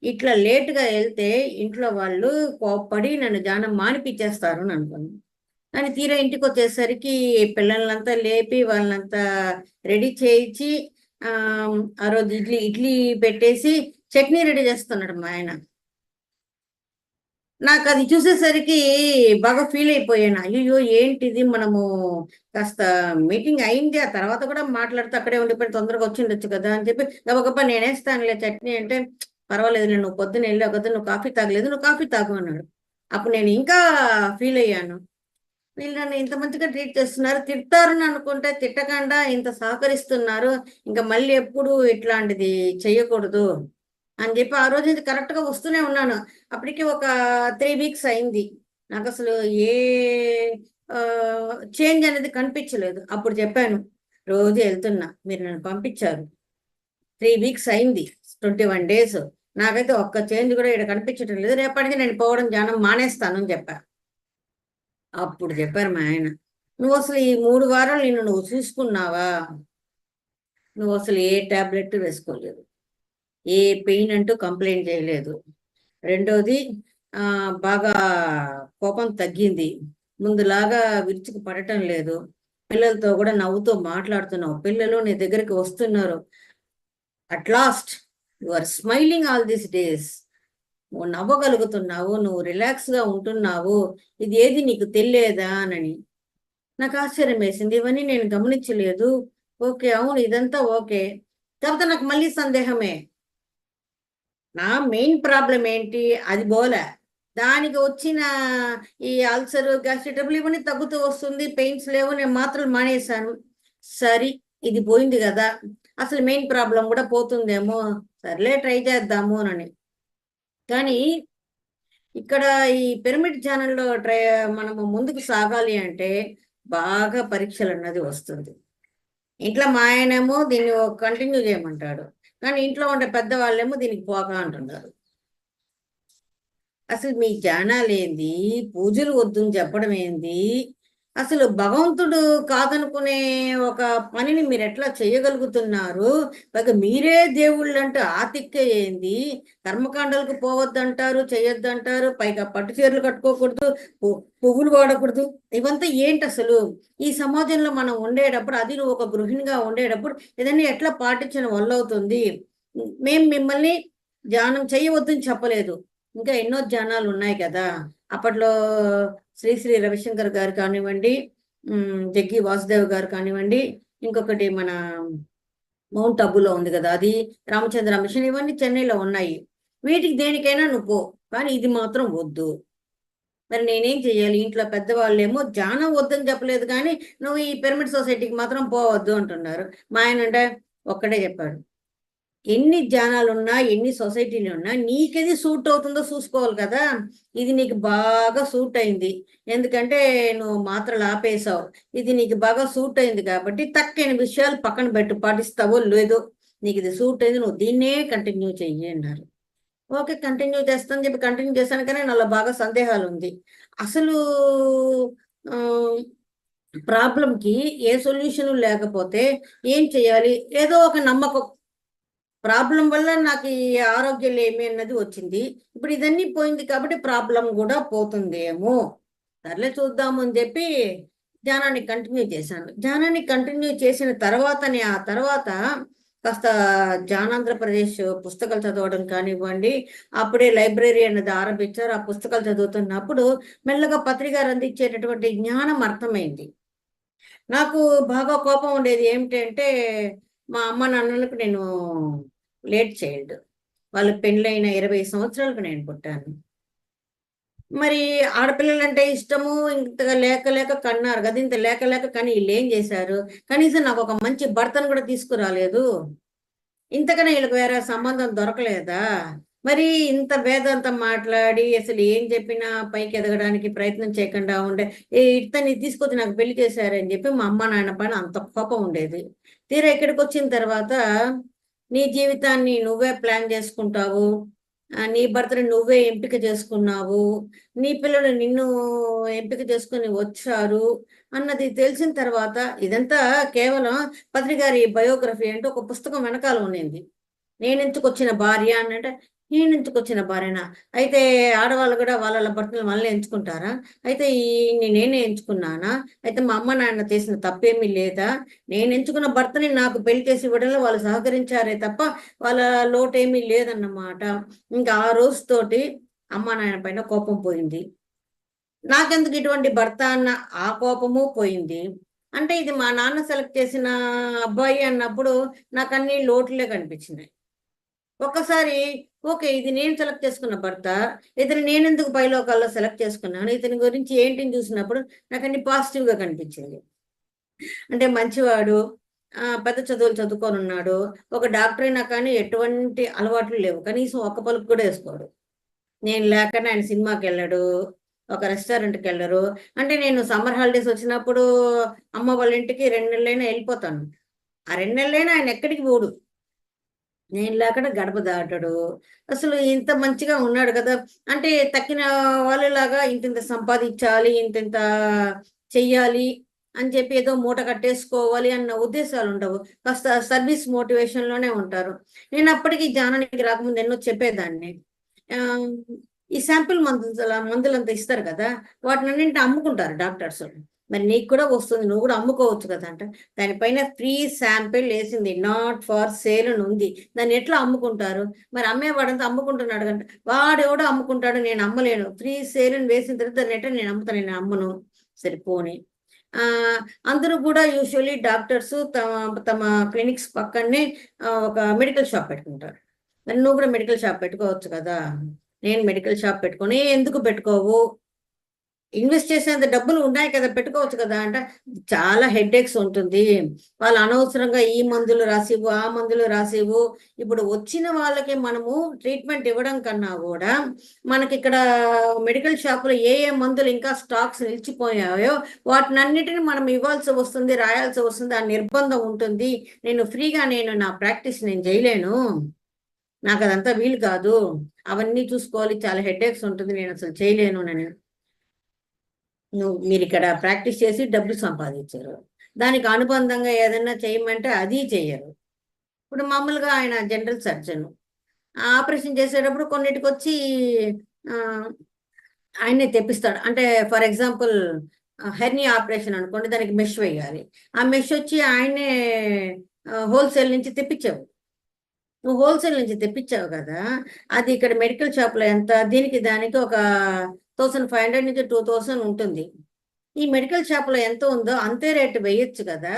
ఇట్లా లేటుగా వెళ్తే ఇంట్లో వాళ్ళు కోప్పడి నన్ను ధ్యానం మానిపించేస్తారు అని అనుకున్నాను. కానీ తీరా ఇంటికి వచ్చేసరికి పిల్లలంతా లేపి వాళ్ళంతా రెడీ చేయించి ఆ రోజు ఇడ్లీ పెట్టేసి చట్నీ రెడీ చేస్తున్నాడు మా ఆయన. నాకు అది చూసేసరికి బాగా ఫీల్ అయిపోయాను. అయ్యో ఏంటిది, మనము కాస్త మీటింగ్ అయింది, ఆ తర్వాత కూడా మాట్లాడుతూ అక్కడే ఉండిపోయి తొందరగా వచ్చిండొచ్చు కదా అని చెప్పి గబగబా నేనేస్తానులే చట్నీ అంటే, పర్వాలేదు నువ్వు పొద్దున వెళ్ళావు కదా, నువ్వు కాఫీ తాగలేదు, నువ్వు కాఫీ తాగు అన్నాడు. అప్పుడు నేను ఇంకా ఫీల్ అయ్యాను. వీళ్ళు నన్ను ఇంత మంచిగా ట్రీట్ చేస్తున్నారు, తిడతారని అనుకుంటే తిట్టకుండా ఇంత సహకరిస్తున్నారు, ఇంకా మళ్ళీ ఎప్పుడు ఇట్లాంటిది చెయ్యకూడదు అని చెప్పి ఆ రోజు ఇది కరెక్ట్గా వస్తూనే ఉన్నాను. అప్పటికి ఒక 3 వీక్స్ అయింది. నాకు అసలు ఏ చేంజ్ అనేది కనిపించలేదు. అప్పుడు చెప్పాను, రోజు వెళ్తున్నా, మీరు నన్ను పంపించారు, 3 వీక్స్ అయింది, 21 days, నాకైతే ఒక్క చేంజ్ కూడా ఇక్కడ కనిపించడం లేదు, రేపటికి నేను పోవడం ధ్యానం మానేస్తాను అని చెప్పా. అప్పుడు చెప్పారు మా ఆయన, నువ్వు అసలు ఈ 3 వారాలు నువ్వు చూసుకున్నావా, నువ్వు అసలు ఏ టాబ్లెట్ వేసుకోలేదు, ఏ పెయిన్ అంటూ కంప్లైంట్ చేయలేదు, రెండోది బాగా కోపం తగ్గింది, ముందులాగా విరుచుకు పడటం లేదు, పిల్లలతో కూడా నవ్వుతూ మాట్లాడుతున్నావు, పిల్లలు నీ దగ్గరికి వస్తున్నారు, at last you are smiling all these days, నువ్వు నవ్వగలుగుతున్నావు, నువ్వు రిలాక్స్గా ఉంటున్నావు, ఇది ఏది నీకు తెలియదా అని. నాకు ఆశ్చర్యం వేసింది, ఇవన్నీ నేను గమనించలేదు. ఓకే, అవును, ఇదంతా ఓకే. కాకపోతే నాకు మళ్ళీ సందేహమే, నా మెయిన్ ప్రాబ్లం ఏంటి, అది బోలే, దానికి వచ్చిన ఈ అల్సర్, గ్యాస్ట్రిక్ ట్రబుల్ ఇవన్నీ తగ్గుతూ వస్తుంది, పెయిన్స్ లేవు, నేను మాత్రలు మానేశాను, సరి ఇది పోయింది కదా, అసలు మెయిన్ ప్రాబ్లం కూడా పోతుందేమో, సర్లే ట్రై చేద్దాము అని. కానీ ఇక్కడ ఈ పిరమిడ్ ఛానల్లో మనము ముందుకు సాగాలి అంటే బాగా పరీక్షలు అన్నది వస్తుంది. ఇంట్లో మా ఆయనేమో దీన్ని కంటిన్యూ చేయమంటాడు, కానీ ఇంట్లో ఉండే పెద్దవాళ్ళేమో దీనికి పోక అంటున్నారు. అసలు మీ ధ్యానాలు ఏంది, పూజలు వద్దని చెప్పడం ఏంది, అసలు భగవంతుడు కాదనుకునే ఒక పనిని మీరు ఎట్లా చేయగలుగుతున్నారు, పైగా మీరే దేవుళ్ళు అంటే ఆతిక్య ఏంది, కర్మకాండాలకు పోవద్దంటారు, చేయొద్దంటారు, పైగా పట్టు చీరలు కట్టుకోకూడదు, పువ్వులు వాడకూడదు, ఇవంతా ఏంటి అసలు ఈ సమాజంలో మనం ఉండేటప్పుడు, అది నువ్వు ఒక గృహిణిగా ఉండేటప్పుడు ఇదన్నీ ఎట్లా పాటించడం వల్ల అవుతుంది. మేము మిమ్మల్ని ధ్యానం చేయవద్దని చెప్పలేదు, ఇంకా ఎన్నో ధ్యానాలు ఉన్నాయి కదా, అప్పట్లో శ్రీ రవిశంకర్ గారు కానివ్వండి, జగ్గి వాసుదేవ్ గారు కానివ్వండి, ఇంకొకటి మన మౌంట్ అబులో ఉంది కదా అది, రామచంద్ర మిషన్, ఇవన్నీ చెన్నైలో ఉన్నాయి, వీటికి దేనికైనా నువ్వు పో, కానీ ఇది మాత్రం వద్దు. మరి నేనేం చెయ్యాలి, ఇంట్లో పెద్దవాళ్ళేమో ధ్యానం వద్దని చెప్పలేదు కానీ నువ్వు ఈ పిరమిడ్ సొసైటీకి మాత్రం పోవద్దు అంటున్నారు. మా ఆయన అంటే ఒక్కటే చెప్పాడు, ఎన్ని ధ్యానాలు ఉన్నా, ఎన్ని సొసైటీలు ఉన్నా, నీకేది సూట్ అవుతుందో చూసుకోవాలి కదా, ఇది నీకు బాగా సూట్ అయింది, ఎందుకంటే నువ్వు మాత్రలు ఆపేసావు, ఇది నీకు బాగా సూట్ అయింది కాబట్టి తక్కైన విషయాలు పక్కన పెట్టు, పాటిస్తావో లేదో, నీకు ఇది సూట్ అయింది, నువ్వు దీన్నే కంటిన్యూ చెయ్యి అన్నారు. ఓకే, కంటిన్యూ చేస్తాను చెప్పి కంటిన్యూ చేశాను, కానీ నాలో బాగా సందేహాలు ఉంది. అసలు ప్రాబ్లంకి ఏ సొల్యూషన్ లేకపోతే ఏం చేయాలి, ఏదో ఒక నమ్మకం, ప్రాబ్లం వల్ల నాకు ఈ ఆరోగ్యం లేమి అన్నది వచ్చింది. ఇప్పుడు ఇదన్నీ పోయింది కాబట్టి ప్రాబ్లం కూడా పోతుందేమో, సర్లే చూద్దాము అని చెప్పి ధ్యానాన్ని కంటిన్యూ చేశాను. ధ్యానాన్ని కంటిన్యూ చేసిన తర్వాతనే ఆ తర్వాత కాస్త ధ్యానాంధ్రప్రదేశ్ పుస్తకాలు చదవడం కానివ్వండి, అప్పుడే లైబ్రరీ అన్నది ఆరంభించారు. ఆ పుస్తకాలు చదువుతున్నప్పుడు మెల్లగా పత్రికారు అందించేటటువంటి జ్ఞానం అర్థమైంది. నాకు బాగా కోపం ఉండేది ఏమిటంటే, మా అమ్మ నాన్నలకు నేను లేట్ చైల్డ్. వాళ్ళకి పెళ్ళైన 20 సంవత్సరాలకు నేను పుట్టాను. మరి ఆడపిల్లలంటే ఇష్టము, ఇంతగా లేక లేక కన్నారు కదా, ఇంత లేక లేక కానీ వీళ్ళు ఏం చేశారు, కనీసం నాకు ఒక మంచి భర్తను కూడా తీసుకురాలేదు. ఇంతకన్నా వీళ్ళకి వేరే సంబంధం దొరకలేదా? మరి ఇంత వేదాంతం మాట్లాడి అసలు ఏం చెప్పినా పైకి ఎదగడానికి ప్రయత్నం చేయకుండా ఉండే ఇతన్ని తీసుకొచ్చి నాకు పెళ్లి చేశారని చెప్పి మా అమ్మ నాన్న పైన అంత కోపం ఉండేది. తీరా ఇక్కడికి వచ్చిన తర్వాత నీ జీవితాన్ని నువ్వే ప్లాన్ చేసుకుంటావు, నీ భర్తని నువ్వే ఎంపిక చేసుకున్నావు, నీ పిల్లలు నిన్ను ఎంపిక చేసుకుని వచ్చారు అన్నది తెలిసిన తర్వాత, ఇదంతా కేవలం పత్రికారి బయోగ్రఫీ అంటే ఒక పుస్తకం వెనకాల ఉండింది. నేనెందుకొచ్చిన భార్య అని అంటే, నేనెందుకొచ్చిన భార్యనా? అయితే ఆడవాళ్ళు కూడా వాళ్ళ భర్తలు మళ్ళీ ఎంచుకుంటారా? అయితే నేనే ఎంచుకున్నానా? అయితే మా అమ్మ నాన్న చేసిన తప్పేమీ లేదా? నేను ఎంచుకున్న భర్తని నాకు పెళ్లి చేసి ఇవ్వడంలో వాళ్ళు సహకరించారే తప్ప వాళ్ళ లోటేమీ లేదన్నమాట. ఇంకా ఆ రోజుతోటి అమ్మ నాయన పైన కోపం పోయింది. నాకెందుకు ఇటువంటి భర్త అన్న ఆ కోపము పోయింది. అంటే ఇది మా నాన్న సెలెక్ట్ చేసిన అబ్బాయి అన్నప్పుడు నాకు అన్ని లోట్లే కనిపించినాయి. ఒక్కసారి ఓకే, ఇది నేను సెలెక్ట్ చేసుకున్న భర్త, ఇతను నేనెందుకు పైలోకాల్లో సెలెక్ట్ చేసుకున్నాను, ఇతని గురించి ఏంటిని చూసినప్పుడు నాకు అన్ని పాజిటివ్గా కనిపించింది. అంటే మంచివాడు, పెద్ద చదువులు చదువుకొని ఉన్నాడు, ఒక డాక్టర్ అయినా కానీ ఎటువంటి అలవాట్లు లేవు, కనీసం ఒక్క పలుకు కూడా వేసుకోడు. నేను లేకనే ఆయన సినిమాకి వెళ్ళడు, ఒక రెస్టారెంట్కి వెళ్ళరు. అంటే నేను సమ్మర్ హాలిడేస్ వచ్చినప్పుడు అమ్మ వాళ్ళ ఇంటికి 2 నెలలైనా వెళ్ళిపోతాను. ఆ 2 నెలలైనా ఆయన ఎక్కడికి పోడు, నేను లేకుండా గడప దాటడు. అసలు ఇంత మంచిగా ఉన్నాడు కదా, అంటే తక్కిన వాళ్ళలాగా ఇంతింత సంపాదించాలి, ఇంతింత చెయ్యాలి అని చెప్పి ఏదో మూట కట్టేసుకోవాలి అన్న ఉద్దేశాలు ఉండవు. కాస్త సర్వీస్ మోటివేషన్లోనే ఉంటారు. నేను అప్పటికి ధ్యానానికి రాకముందు ఎన్నో చెప్పేదాన్ని. ఆ, ఈ శాంపిల్ మందులంతా ఇస్తారు కదా, వాటినన్నింటిని అమ్ముకుంటారు డాక్టర్స్. మరి నీకు కూడా వస్తుంది, నువ్వు కూడా అమ్ముకోవచ్చు కదా అంటే, దానిపైన ఫ్రీ శాంపిల్ వేసింది, నాట్ ఫర్ సేల్ అని ఉంది. దాన్ని ఎట్లా అమ్ముకుంటారు? మరి అమ్మేవాడంతా అమ్ముకుంటున్నాడు కంటే వాడెవడో అమ్ముకుంటాడు, నేను అమ్మలేను. ఫ్రీ సేల్ అని వేసిన తర్వాత దాన్ని ఎట్లా నేను అమ్ముతాను, నేను అమ్మను. సరిపోని అందరూ కూడా యూజువల్లీ డాక్టర్స్ తమ తమ క్లినిక్స్ పక్కనే ఒక మెడికల్ షాప్ పెట్టుకుంటారు. మరి నువ్వు కూడా మెడికల్ షాప్ పెట్టుకోవచ్చు కదా. నేను మెడికల్ షాప్ పెట్టుకొని, ఎందుకు పెట్టుకోవు, ఇన్వెస్ట్ చేసేంత డబ్బులు ఉన్నాయి కదా, పెట్టుకోవచ్చు కదా అంటే, చాలా హెడేక్స్ ఉంటుంది, వాళ్ళు అనవసరంగా ఈ మందులు రాసివు, ఆ మందులు రాసివు. ఇప్పుడు వచ్చిన వాళ్ళకి మనము ట్రీట్మెంట్ ఇవ్వడం కన్నా కూడా మనకి ఇక్కడ మెడికల్ షాపులో ఏ ఏ మందులు ఇంకా స్టాక్స్ నిలిచిపోయాయో వాటినన్నిటిని మనం ఇవ్వాల్సి వస్తుంది, రాయాల్సి వస్తుంది, ఆ నిర్బంధం ఉంటుంది. నేను నా ప్రాక్టీస్ నేను చేయలేను, నాకు అదంతా వీలు కాదు, అవన్నీ చూసుకోవాలి, చాలా హెడేక్స్ ఉంటుంది, నేను అసలు చేయలేను. మీరు ఇక్కడ ప్రాక్టీస్ చేసి డబ్బులు సంపాదించారు, దానికి అనుబంధంగా ఏదైనా చేయమంటే అది చెయ్యరు. ఇప్పుడు మామూలుగా ఆయన జనరల్ సర్జన్, ఆపరేషన్ చేసేటప్పుడు కొన్నిటికి వచ్చి ఆయనే తెప్పిస్తాడు. అంటే ఫర్ ఎగ్జాంపుల్ హెర్నియా ఆపరేషన్ అనుకోండి, దానికి మెష్ వేయాలి, ఆ మెష్ వచ్చి ఆయనే హోల్సేల్ నుంచి తెప్పించావు. నువ్వు హోల్సేల్ నుంచి తెప్పించావు కదా, అది ఇక్కడ మెడికల్ షాప్లో ఎంత, దీనికి దానికి ఒక 1500 నుంచి 2000 ఉంటుంది. ఈ మెడికల్ షాప్లో ఎంత ఉందో అంతే రేటు వేయొచ్చు కదా.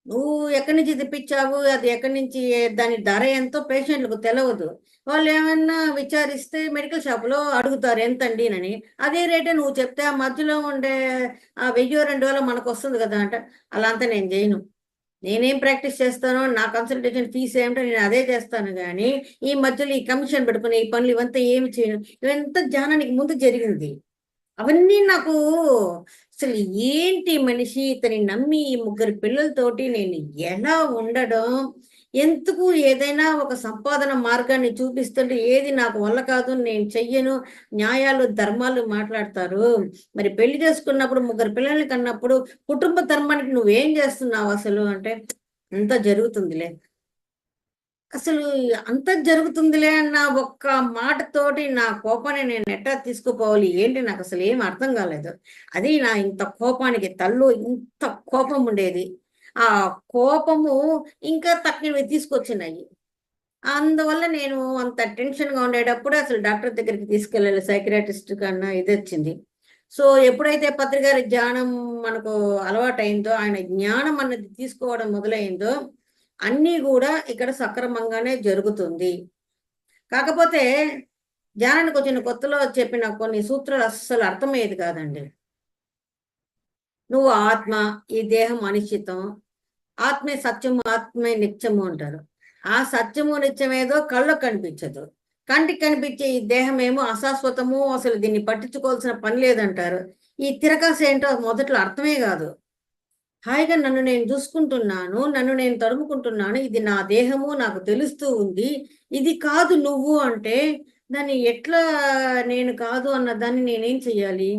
నువ్వు ఎక్కడి నుంచి తెప్పించావు, అది ఎక్కడి నుంచి, దాని ధర ఎంతో పేషెంట్లకు తెలియదు. వాళ్ళు ఏమన్నా విచారిస్తే మెడికల్ షాప్లో అడుగుతారు ఎంతండి అని, అదే రేటే నువ్వు చెప్తే ఆ మధ్యలో ఉండే 1000-2000 మనకు వస్తుంది కదా అంటే, అలా అంతా నేను చేయను. నేనేం ప్రాక్టీస్ చేస్తానో, నా కన్సల్టేషన్ ఫీజు ఏమిటో నేను అదే చేస్తాను. కానీ ఈ మధ్యలో ఈ కమిషన్ పెట్టుకుని ఈ పనులు ఇవంతా ఏమి చేయను. ఇవంతా ధ్యానానికి ముందు జరిగింది. అవన్నీ నాకు అసలు ఏంటి మనిషి, ఇతని నమ్మి ఈ 3 పిల్లలతోటి నేను ఎలా ఉండడం, ఎందుకు ఏదైనా ఒక సంపాదన మార్గాన్ని చూపిస్తుంటే ఏది నాకు వల్ల కాదు, నేను చెయ్యను, న్యాయాలు ధర్మాలు మాట్లాడతారు. మరి పెళ్లి చేసుకున్నప్పుడు 3 పిల్లల్ని కన్నప్పుడు కుటుంబ ధర్మానికి నువ్వేం చేస్తున్నావు అసలు అంటే, అంతా జరుగుతుందిలే. అసలు అంత జరుగుతుందిలే అన్న ఒక్క మాటతోటి నా కోపాన్ని నేను ఎట్టా తీసుకుపోవాలి ఏంటి నాకు అసలు ఏం అర్థం కాలేదు. అది నా ఇంత కోపానికి తల్లో ఇంత కోపం ఉండేది. ఆ కోపము ఇంకా తక్కినవి తీసుకొచ్చినాయి. అందువల్ల నేను అంత టెన్షన్గా ఉండేటప్పుడు అసలు డాక్టర్ దగ్గరికి తీసుకెళ్ళాలి, సైకియాట్రిస్ట్ కన్నా ఇది వచ్చింది. సో ఎప్పుడైతే పత్రికారి ధ్యానం మనకు అలవాటైందో, ఆయన జ్ఞానం అన్నది తీసుకోవడం మొదలైందో అన్నీ కూడా ఇక్కడ సక్రమంగానే జరుగుతుంది. కాకపోతే ధ్యానానికి వచ్చిన కొత్తలో చెప్పిన కొన్ని సూత్రాలు అస్సలు అర్థమయ్యేది కాదండి. నువ్వు ఆత్మ, ఈ దేహం అనిశ్చితం, ఆత్మే సత్యము, ఆత్మే నిత్యము అంటారు. ఆ సత్యము నిత్యమేదో కళ్ళకు కనిపించదు, కంటికి కనిపించే ఈ దేహం ఏమో అశాశ్వతము, అసలు దీన్ని పట్టించుకోవాల్సిన పని లేదంటారు. ఈ తిరకాసు ఏంటో మొదట్లో అర్థమే కాదు. హాయిగా నన్ను నేను చూసుకుంటున్నాను, నన్ను నేను తడుముకుంటున్నాను, ఇది నా దేహము, నాకు తెలుస్తూ ఉంది, ఇది కాదు నువ్వు అంటే దాన్ని ఎట్లా నేను కాదు అన్న దాన్ని నేనేం చెయ్యాలి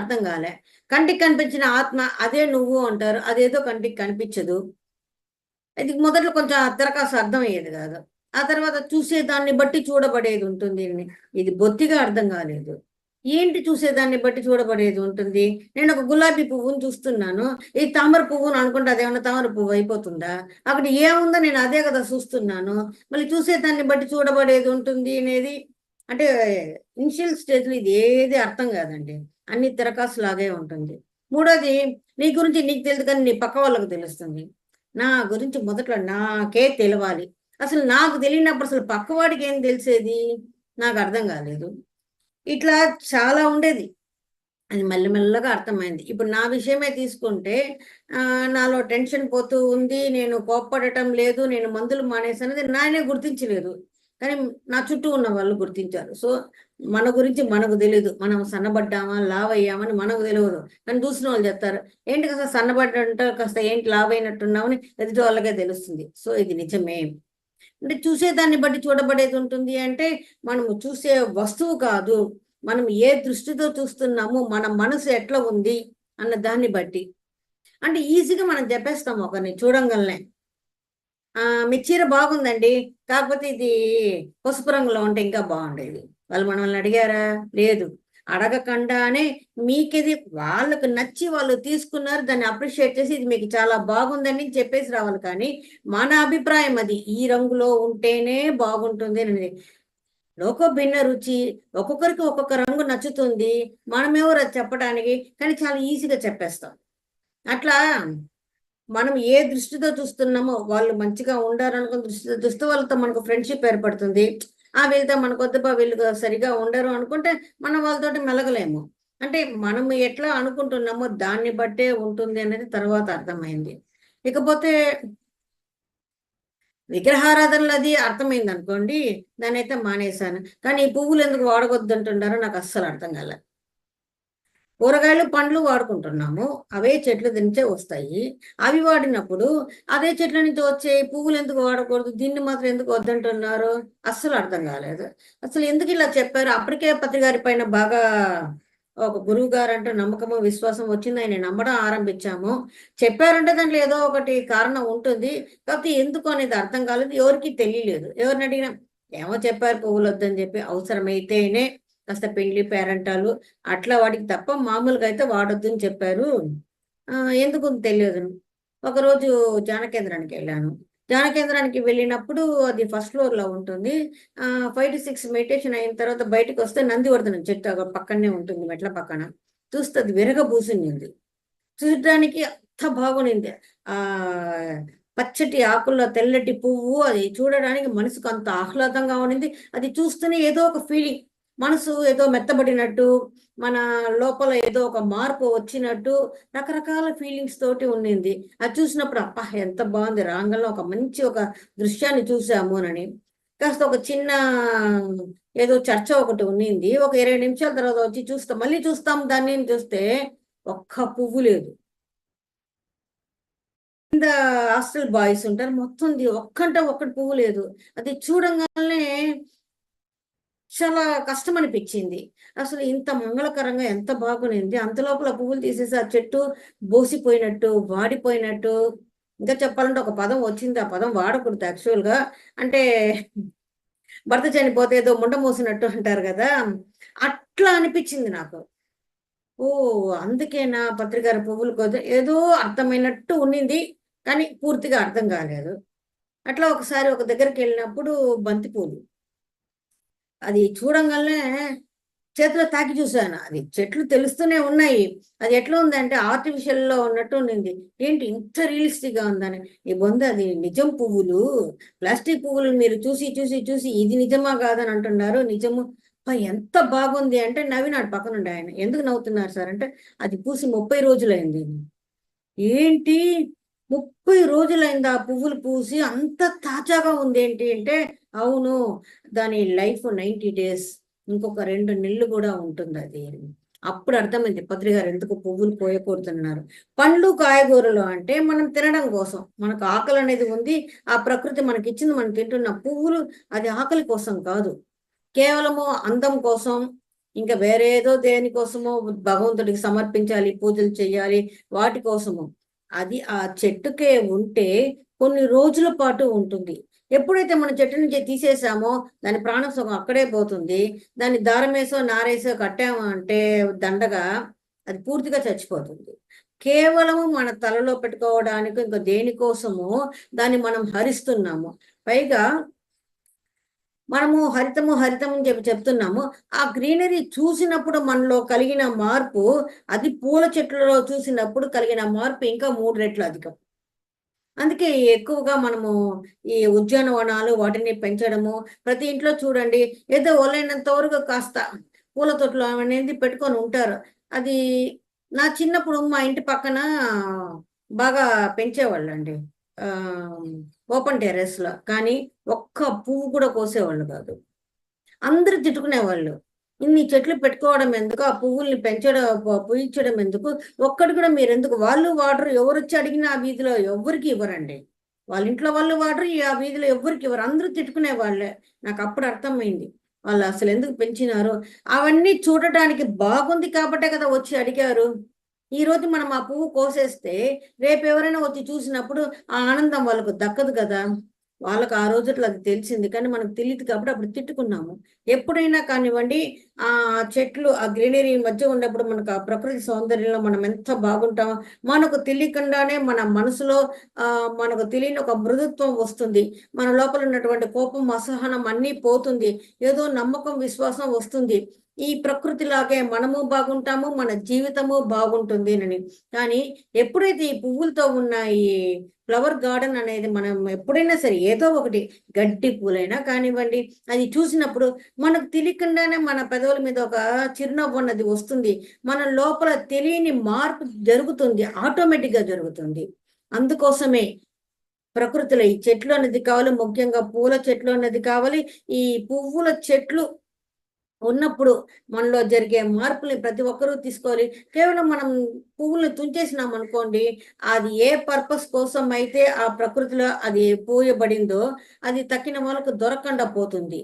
అర్థం కాలే. కంటికి కనిపించిన ఆత్మ అదే నువ్వు అంటారు, అదేదో కంటికి కనిపించదు. ఇది మొదట్లో కొంచెం తిరకాసు అర్థమయ్యేది కాదు. ఆ తర్వాత చూసేదాన్ని బట్టి చూడబడేది ఉంటుంది. ఇది బొత్తిగా అర్థం కాలేదు. ఏంటి చూసేదాన్ని బట్టి చూడబడేది ఉంటుంది? నేను ఒక గులాబీ పువ్వును చూస్తున్నాను, ఈ తామర పువ్వును అనుకుంటే అదేమన్నా తామర పువ్వు అయిపోతుందా? అక్కడ ఏముందో నేను అదే కదా చూస్తున్నాను, మళ్ళీ చూసేదాన్ని బట్టి చూడబడేది ఉంటుంది అనేది అంటే ఇనిషియల్ స్టేజ్లో ఇది ఏది అర్థం కాదండి, అన్ని తిరకాసు లాగే ఉంటుంది. మూడోది, నీ గురించి నీకు తెలియదు కానీ నీ పక్క వాళ్ళకు తెలుస్తుంది. నా గురించి మొదట్లో నాకే తెలవాలి. అసలు నాకు తెలియనప్పుడు అసలు పక్కవాడికి ఏం తెలిసేది? నాకు అర్థం కాలేదు. ఇట్లా చాలా ఉండేది. అది మెల్లమెల్లగా అర్థమైంది. ఇప్పుడు నా విషయమే తీసుకుంటే నాలో టెన్షన్ పోతూ ఉంది, నేను కోప్పడటం లేదు, నేను మందులు మానేసన్నది నానే గుర్తించలేదు, కానీ నా చుట్టూ ఉన్న వాళ్ళు గుర్తించారు. సో మన గురించి మనకు తెలియదు, మనం సన్నబడ్డామా లావ్ అయ్యామని మనకు తెలియదు, కానీ చూసిన వాళ్ళు చెప్తారు ఏంటి కాస్త సన్నబడ్డంటే కాస్త ఏంటి లావ్ అయినట్టున్నామని ఎదుటి వాళ్ళకే తెలుస్తుంది. సో ఇది నిజమే. అంటే చూసేదాన్ని బట్టి చూడబడేది ఉంటుంది అంటే మనము చూసే వస్తువు కాదు, మనం ఏ దృష్టితో చూస్తున్నాము, మన మనసు ఎట్లా ఉంది అన్న దాన్ని బట్టి. అంటే ఈజీగా మనం చెప్పేస్తాం ఒకరిని చూడంగానే, మీ చీర బాగుందండి, కాకపోతే ఇది పసుపు రంగులో ఉంటే ఇంకా బాగుండేది. వాళ్ళు మనల్ని అడిగారా? లేదు. అడగకుండానే మీకిది వాళ్ళకు నచ్చి వాళ్ళు తీసుకున్నారు, దాన్ని అప్రిషియేట్ చేసి ఇది మీకు చాలా బాగుందని చెప్పేసి రావాలి. కానీ మన అభిప్రాయం అది ఈ రంగులో ఉంటేనే బాగుంటుంది అనేది. లోక భిన్న రుచి, ఒక్కొక్కరికి ఒక్కొక్క రంగు నచ్చుతుంది, మనమెవరు అది చెప్పడానికి, కానీ చాలా ఈజీగా చెప్పేస్తాం. అట్లా మనం ఏ దృష్టితో చూస్తున్నామో, వాళ్ళు మంచిగా ఉండాలనుకున్న దృష్టితో చూస్తే వాళ్ళతో మనకు ఫ్రెండ్షిప్ ఏర్పడుతుంది. వీళ్ళతో మనకు వద్దబ్బా వీళ్ళు సరిగా ఉండరు అనుకుంటే మనం వాళ్ళతోటి మెలగలేము. అంటే మనం ఎట్లా అనుకుంటున్నామో దాన్ని బట్టే ఉంటుంది అనేది తర్వాత అర్థమైంది. ఇకపోతే విగ్రహారాధనలు అది అర్థమైంది అనుకోండి, దాన్ని అయితే మానేశాను. కానీ ఈ పువ్వులు ఎందుకు వాడవద్దు అంటున్నారో నాకు అస్సలు అర్థం కాలే. కూరగాయలు పండ్లు వాడుకుంటున్నాము, అవే చెట్ల నుంచే వస్తాయి. అవి వాడినప్పుడు అదే చెట్ల నుంచి వచ్చే పువ్వులు ఎందుకు వాడకూడదు, దీన్ని మాత్రం ఎందుకు వద్దంటున్నారు అస్సలు అర్థం కాలేదు. అసలు ఎందుకు ఇలా చెప్పారు? అప్పటికే పత్రికారి పైన బాగా ఒక గురువు గారు అంటే నమ్మకము విశ్వాసం వచ్చింది, ఆయన నమ్మడం ఆరంభించాము. చెప్పారంటే దాంట్లో ఏదో ఒకటి కారణం ఉంటుంది, కాకపోతే ఎందుకు అనేది అర్థం కాలేదు, ఎవరికి తెలియలేదు. ఎవరిని అడిగినా ఏమో చెప్పారు పువ్వులు వద్దని చెప్పి, అవసరమైతేనే కాస్త పెండ్లి పేరంటాలు అట్లా వాడికి తప్ప మామూలుగా అయితే వాడొద్దు అని చెప్పారు. ఎందుకు తెలియదు. ఒకరోజు ధ్యాన కేంద్రానికి వెళ్ళాను. ధ్యాన కేంద్రానికి వెళ్ళినప్పుడు అది ఫస్ట్ ఫ్లోర్లో ఉంటుంది. 5 to 6 మెడిటేషన్ అయిన తర్వాత బయటకు వస్తే నందివర్ధనం చెట్టు అక్కడ పక్కనే ఉంటుంది, మెట్ల పక్కన. చూస్తే అది విరగబూసింది. చూడడానికి అంత బాగునింది. ఆ పచ్చటి ఆకుల్లో తెల్లటి పువ్వు, అది చూడడానికి మనసుకు అంత ఆహ్లాదంగా ఉండింది. అది చూస్తూనే ఏదో ఒక ఫీలింగ్, మనసు ఏదో మెత్తబడినట్టు, మన లోపల ఏదో ఒక మార్పు వచ్చినట్టు రకరకాల ఫీలింగ్స్ తోటి ఉండింది. అది చూసినప్పుడు అప్ప ఎంత బాగుంది, రాంగంలో ఒక మంచి ఒక దృశ్యాన్ని చూసాము అని. కాస్త ఒక చిన్న ఏదో చర్చ ఒకటి ఉన్నింది. ఒక 20 నిమిషాల తర్వాత వచ్చి చూస్తాం, మళ్ళీ చూస్తాం దాన్ని చూస్తే ఒక్క పువ్వు లేదు. కింద హాస్టల్ బాయ్స్ ఉంటారు, మొత్తం ఒక్కటి పువ్వు లేదు. అది చూడంగానే చాలా కష్టం అనిపించింది. అసలు ఇంత మంగళకరంగా ఎంత బాగునింది, అంత లోపల పువ్వులు తీసేసి ఆ చెట్టు బోసిపోయినట్టు వాడిపోయినట్టు ఇంకా చెప్పాలంటే ఒక పదం వచ్చింది, ఆ పదం వాడకూడదు యాక్చువల్గా. అంటే భర్త చనిపోతే ఏదో ముండ మోసినట్టు అంటారు కదా, అట్లా అనిపించింది నాకు. ఓ, అందుకేనా పత్రికార పువ్వులు కోసం ఏదో అర్థమైనట్టు ఉన్నింది, కానీ పూర్తిగా అర్థం కాలేదు. అట్లా ఒకసారి ఒక దగ్గరికి వెళ్ళినప్పుడు బంతి పూలు, అది చూడంగానే చేతిలో తాకి చూశాను. అది చెట్లు తెలుస్తూనే ఉన్నాయి, అది ఎట్లా ఉందంటే ఆర్టిఫిషియల్ లో ఉన్నట్టు ఉండింది. ఏంటి ఇంత రియలిస్టిక్ గా ఉందని. ఈ బొంద అది నిజం పువ్వులు, ప్లాస్టిక్ పువ్వులు మీరు చూసి చూసి చూసి ఇది నిజమా కాదని అంటున్నారు. నిజము. ఎంత బాగుంది అంటే నవ్వినాడు పక్కనుండి ఆయన. ఎందుకు నవ్వుతున్నారు సార్ అంటే, అది పూసి 30 రోజులైంది. ఏంటి 30 రోజులైంది ఆ పువ్వులు పూసి, అంత తాజాగా ఉంది ఏంటి అంటే, అవును, దాని లైఫ్ 90 డేస్, ఇంకొక 2 నెలలు కూడా ఉంటుంది అది. అప్పుడు అర్థమైంది పత్రికారు ఎందుకు పువ్వులు పోయకూడుతున్నారు. పండ్లు కాయగూరలు అంటే మనం తినడం కోసం, మనకు ఆకలి అనేది ఉంది, ఆ ప్రకృతి మనకి ఇచ్చింది, మనం తింటున్న పువ్వులు అది ఆకలి కోసం కాదు, కేవలము అందం కోసం, ఇంకా వేరే ఏదో దేనికోసమో భగవంతుడికి సమర్పించాలి, పూజలు చేయాలి, వాటి కోసము. అది ఆ చెట్టుకే ఉంటే కొన్ని రోజుల పాటు ఉంటుంది. ఎప్పుడైతే మన చెట్టు నుంచి తీసేసామో దాని ప్రాణ సుఖం అక్కడే పోతుంది. దాన్ని దారమేసో నారేసో కట్టామో అంటే దండగా, అది పూర్తిగా చచ్చిపోతుంది. కేవలము మన తలలో పెట్టుకోవడానికి ఇంకా దేనికోసమో దాన్ని మనం హరిస్తున్నాము. పైగా మనము హరితము హరితము అని చెప్తున్నాము. ఆ గ్రీనరీ చూసినప్పుడు మనలో కలిగిన మార్పు, అది పూల చెట్లలో చూసినప్పుడు కలిగిన మార్పు ఇంకా 3 రెట్లు అధికం. అందుకే ఎక్కువగా మనము ఈ ఉద్యానవనాలు వాటిని పెంచడము. ప్రతి ఇంట్లో చూడండి, ఏదో ఒలైనంత వరకు కాస్త పూల తొట్లు అనేది పెట్టుకొని ఉంటారు. అది నా చిన్నప్పుడు మా ఇంటి పక్కన బాగా పెంచేవాళ్ళండి, ఓపెన్ టెర్రస్ లో. కానీ ఒక్క పువ్వు కూడా కోసేవాళ్ళు కాదు. అందరూ తిట్టుకునేవాళ్ళు, ఇన్ని చెట్లు పెట్టుకోవడం ఎందుకు, ఆ పువ్వుల్ని పెంచడం పూయించడం ఎందుకు, ఒక్కటి కూడా మీరు ఎందుకు. వాళ్ళు వాడరు, ఎవరు వచ్చి అడిగినా ఆ వీధిలో ఎవ్వరికి ఇవ్వరండి. వాళ్ళ ఇంట్లో వాళ్ళు వాడరు, ఆ వీధిలో ఎవ్వరికి ఇవ్వరు, అందరూ తిట్టుకునే వాళ్ళే. నాకు అప్పుడు అర్థమైంది వాళ్ళు అసలు ఎందుకు పెంచినారు. అవన్నీ చూడటానికి బాగుంది కాబట్టే కదా వచ్చి అడిగారు. ఈ రోజు మనం ఆ పువ్వు కోసేస్తే రేపు ఎవరైనా వచ్చి చూసినప్పుడు ఆ ఆనందం వాళ్ళకు దక్కదు కదా. వాళ్ళకు ఆ రోజుట్లో అది తెలిసింది, కానీ మనకు తెలియదు కాబట్టి అప్పుడు తిట్టుకున్నాము. ఎప్పుడైనా కానివ్వండి, ఆ చెట్లు ఆ గ్రీనరీ మధ్య ఉన్నప్పుడు మనకు ఆ ప్రకృతి సౌందర్యంలో మనం ఎంత బాగుంటామో, మనకు తెలియకుండానే మన మనసులో మనకు తెలియని ఒక మృదుత్వం వస్తుంది. మన లోపల ఉన్నటువంటి కోపం, అసహనం అన్నీ పోతుంది. ఏదో నమ్మకం, విశ్వాసం వస్తుంది. ఈ ప్రకృతిలాగే మనము బాగుంటాము, మన జీవితము బాగుంటుంది అని. కానీ ఎప్పుడైతే ఈ పువ్వులతో ఉన్న ఈ ఫ్లవర్ గార్డెన్ అనేది మనం ఎప్పుడైనా సరే ఏదో ఒకటి, గడ్డి పూలైనా కానివ్వండి, అది చూసినప్పుడు మనకు తెలియకుండానే మన పెదవుల మీద ఒక చిరునవ్వు అన్నది వస్తుంది. మన లోపల తెలియని మార్పు జరుగుతుంది, ఆటోమేటిక్ గా జరుగుతుంది. అందుకోసమే ప్రకృతిలో ఈ చెట్లు అనేది కావాలి, ముఖ్యంగా పూల చెట్లు అనేది కావాలి. ఈ పువ్వుల చెట్లు ఉన్నప్పుడు మనలో జరిగే మార్పుని ప్రతి ఒక్కరూ తీసుకోవాలి. కేవలం మనం పువ్వుల్ని తుంచేసినాం అనుకోండి, అది ఏ పర్పస్ కోసం అయితే ఆ ప్రకృతిలో అది పూయబడిందో అది తక్కిన వాళ్ళకు దొరకకుండా పోతుంది.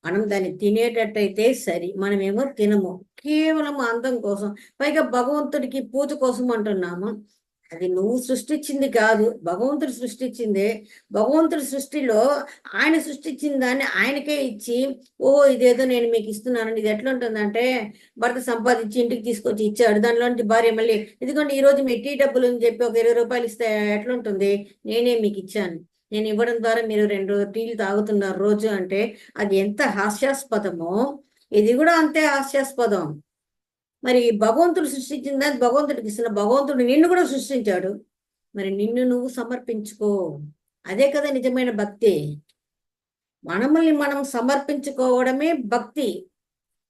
మనం దాన్ని తినేటట్టయితే సరి, మనమేమో తినము, కేవలం అందం కోసం, పైగా భగవంతుడికి పూజ కోసం అంటున్నాము. అది నువ్వు సృష్టించింది కాదు, భగవంతుడు సృష్టించిందే. భగవంతుడి సృష్టిలో ఆయన సృష్టించిన దాన్ని ఆయనకే ఇచ్చి, ఓ ఇదేదో నేను మీకు ఇస్తున్నానండి. ఇది ఎట్లా ఉంటుందంటే, భర్త సంపాదించి ఇంటికి తీసుకొచ్చి ఇచ్చాడు, దానిలోంచి భార్య మళ్ళీ ఇదిగోండి ఈ రోజు మీ టీ డబ్బులు అని చెప్పి ఒక 20 రూపాయలు ఇస్తే ఎట్లుంటుంది. నేనే మీకు ఇచ్చాను, నేను ఇవ్వడం ద్వారా మీరు 2 టీలు తాగుతున్నారు రోజు అంటే అది ఎంత హాస్యాస్పదమో, ఇది కూడా అంతే హాస్యాస్పదం. మరి భగవంతుడు సృష్టించిన దాన్ని భగవంతుడికి ఇస్తున్న, భగవంతుడు నిన్ను కూడా సృష్టించాడు, మరి నిన్ను నువ్వు సమర్పించుకో. అదే కదా నిజమైన భక్తి. మనల్ని మనం సమర్పించుకోవడమే భక్తి.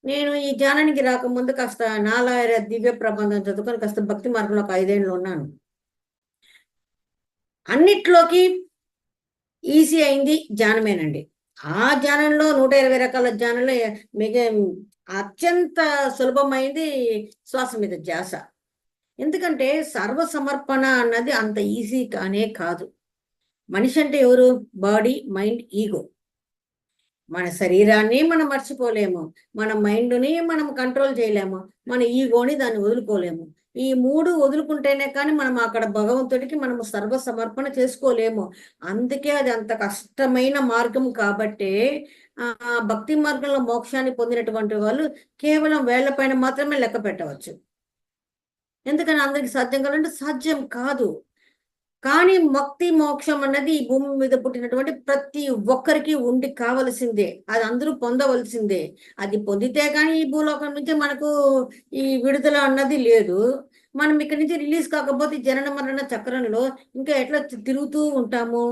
నేను ఈ ధ్యానానికి రాకముందు కాస్త నాలాయ దివ్య ప్రబంధం చదువుకొని కాస్త భక్తి మార్గంలో ఒక 5 ఏళ్ళు ఉన్నాను. అన్నిట్లోకి ఈజీ అయింది ధ్యానమేనండి. ఆ ధ్యానంలో 120 రకాల ధ్యానంలో మిగ అత్యంత సులభమైంది శ్వాస మీద ధ్యాస. ఎందుకంటే సర్వ సమర్పణ అన్నది అంత ఈజీ కానే కాదు. మనిషి అంటే ఎవరు? Body, mind, ego. మన శరీరాన్ని మనం మర్చిపోలేము, మన మైండ్ని మనం కంట్రోల్ చేయలేము, మన ఈగోని దాన్ని వదులుకోలేము. ఈ మూడు వదులుకుంటేనే కానీ మనం అక్కడ భగవంతుడికి మనం సర్వ సమర్పణ చేసుకోలేము. అందుకే అది అంత కష్టమైన మార్గం కాబట్టే భక్తి మార్గంలో మోక్షాన్ని పొందినటువంటి వాళ్ళు కేవలం వేళ్లపైన మాత్రమే లెక్క పెట్టవచ్చు. ఎందుకని అందరికి సాధ్యం కావాలంటే సాధ్యం కాదు. కానీ ముక్తి మోక్షం అన్నది ఈ భూమి మీద పుట్టినటువంటి ప్రతి ఒక్కరికి ఉండి కావలసిందే. అది అందరూ పొందవలసిందే. అది పొందితే కానీ ఈ భూలోకం నుంచి మనకు ఈ విడుదల అన్నది లేదు. మనం ఇక్కడి నుంచి రిలీజ్ కాకపోతే జనన మరణ చక్రంలో ఇంకా ఎట్లా తిరుగుతూ ఉంటాము.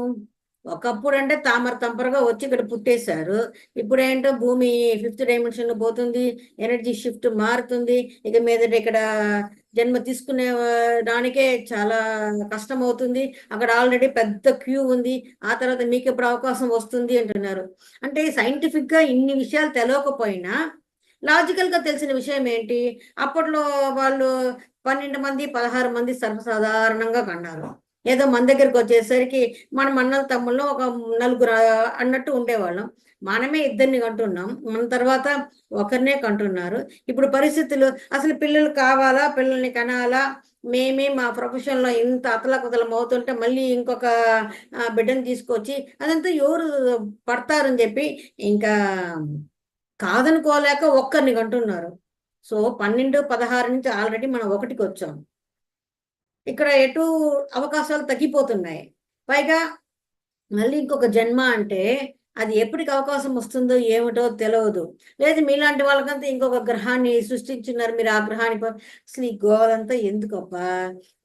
ఒకప్పుడు అంటే తామర తంపరగా వచ్చి ఇక్కడ పుట్టేశారు. ఇప్పుడు ఏంటో భూమి 5th డైమెన్షన్ పోతుంది, ఎనర్జీ షిఫ్ట్ మారుతుంది. ఇక మీదట ఇక్కడ జన్మ తీసుకునే దానికే చాలా కష్టం అవుతుంది. అక్కడ ఆల్రెడీ పెద్ద క్యూ ఉంది. ఆ తర్వాత మీకు ఎప్పుడు అవకాశం వస్తుంది అంటున్నారు. అంటే సైంటిఫిక్ గా ఇన్ని విషయాలు తెలియకపోయినా లాజికల్ గా తెలిసిన విషయం ఏంటి, అప్పట్లో వాళ్ళు 12 మంది 16 మంది సర్వసాధారణంగా కన్నారు. ఏదో మన దగ్గరికి వచ్చేసరికి మనం అన్నల తమ్ముళ్ళు ఒక 4 అన్నట్టు ఉండేవాళ్ళం. మనమే 2 కంటున్నాం, మన తర్వాత ఒకరినే కంటున్నారు. ఇప్పుడు పరిస్థితులు అసలు పిల్లలు కావాలా, పిల్లల్ని కనాలా, మేమే మా ప్రొఫెషన్ లో ఇంత అతలకుతలం అవుతుంటే మళ్ళీ ఇంకొక బిడ్డను తీసుకొచ్చి అదంతా ఎవరు పడతారని చెప్పి ఇంకా కాదనుకోలేక ఒక్కరిని కంటున్నారు. సో 12, 16 నుంచి ఆల్రెడీ మనం 1కి వచ్చాం. ఇక్కడ ఎటు అవకాశాలు తగ్గిపోతున్నాయి. పైగా మళ్ళీ ఇంకొక జన్మ అంటే అది ఎప్పటికి అవకాశం వస్తుందో ఏమిటో తెలియదు. లేదు మీలాంటి వాళ్ళకంతా ఇంకొక గ్రహాన్ని సృష్టించున్నారు, మీరు ఆ గ్రహానికి అసలు ఈ గోలంతా ఎందుకబ్బా.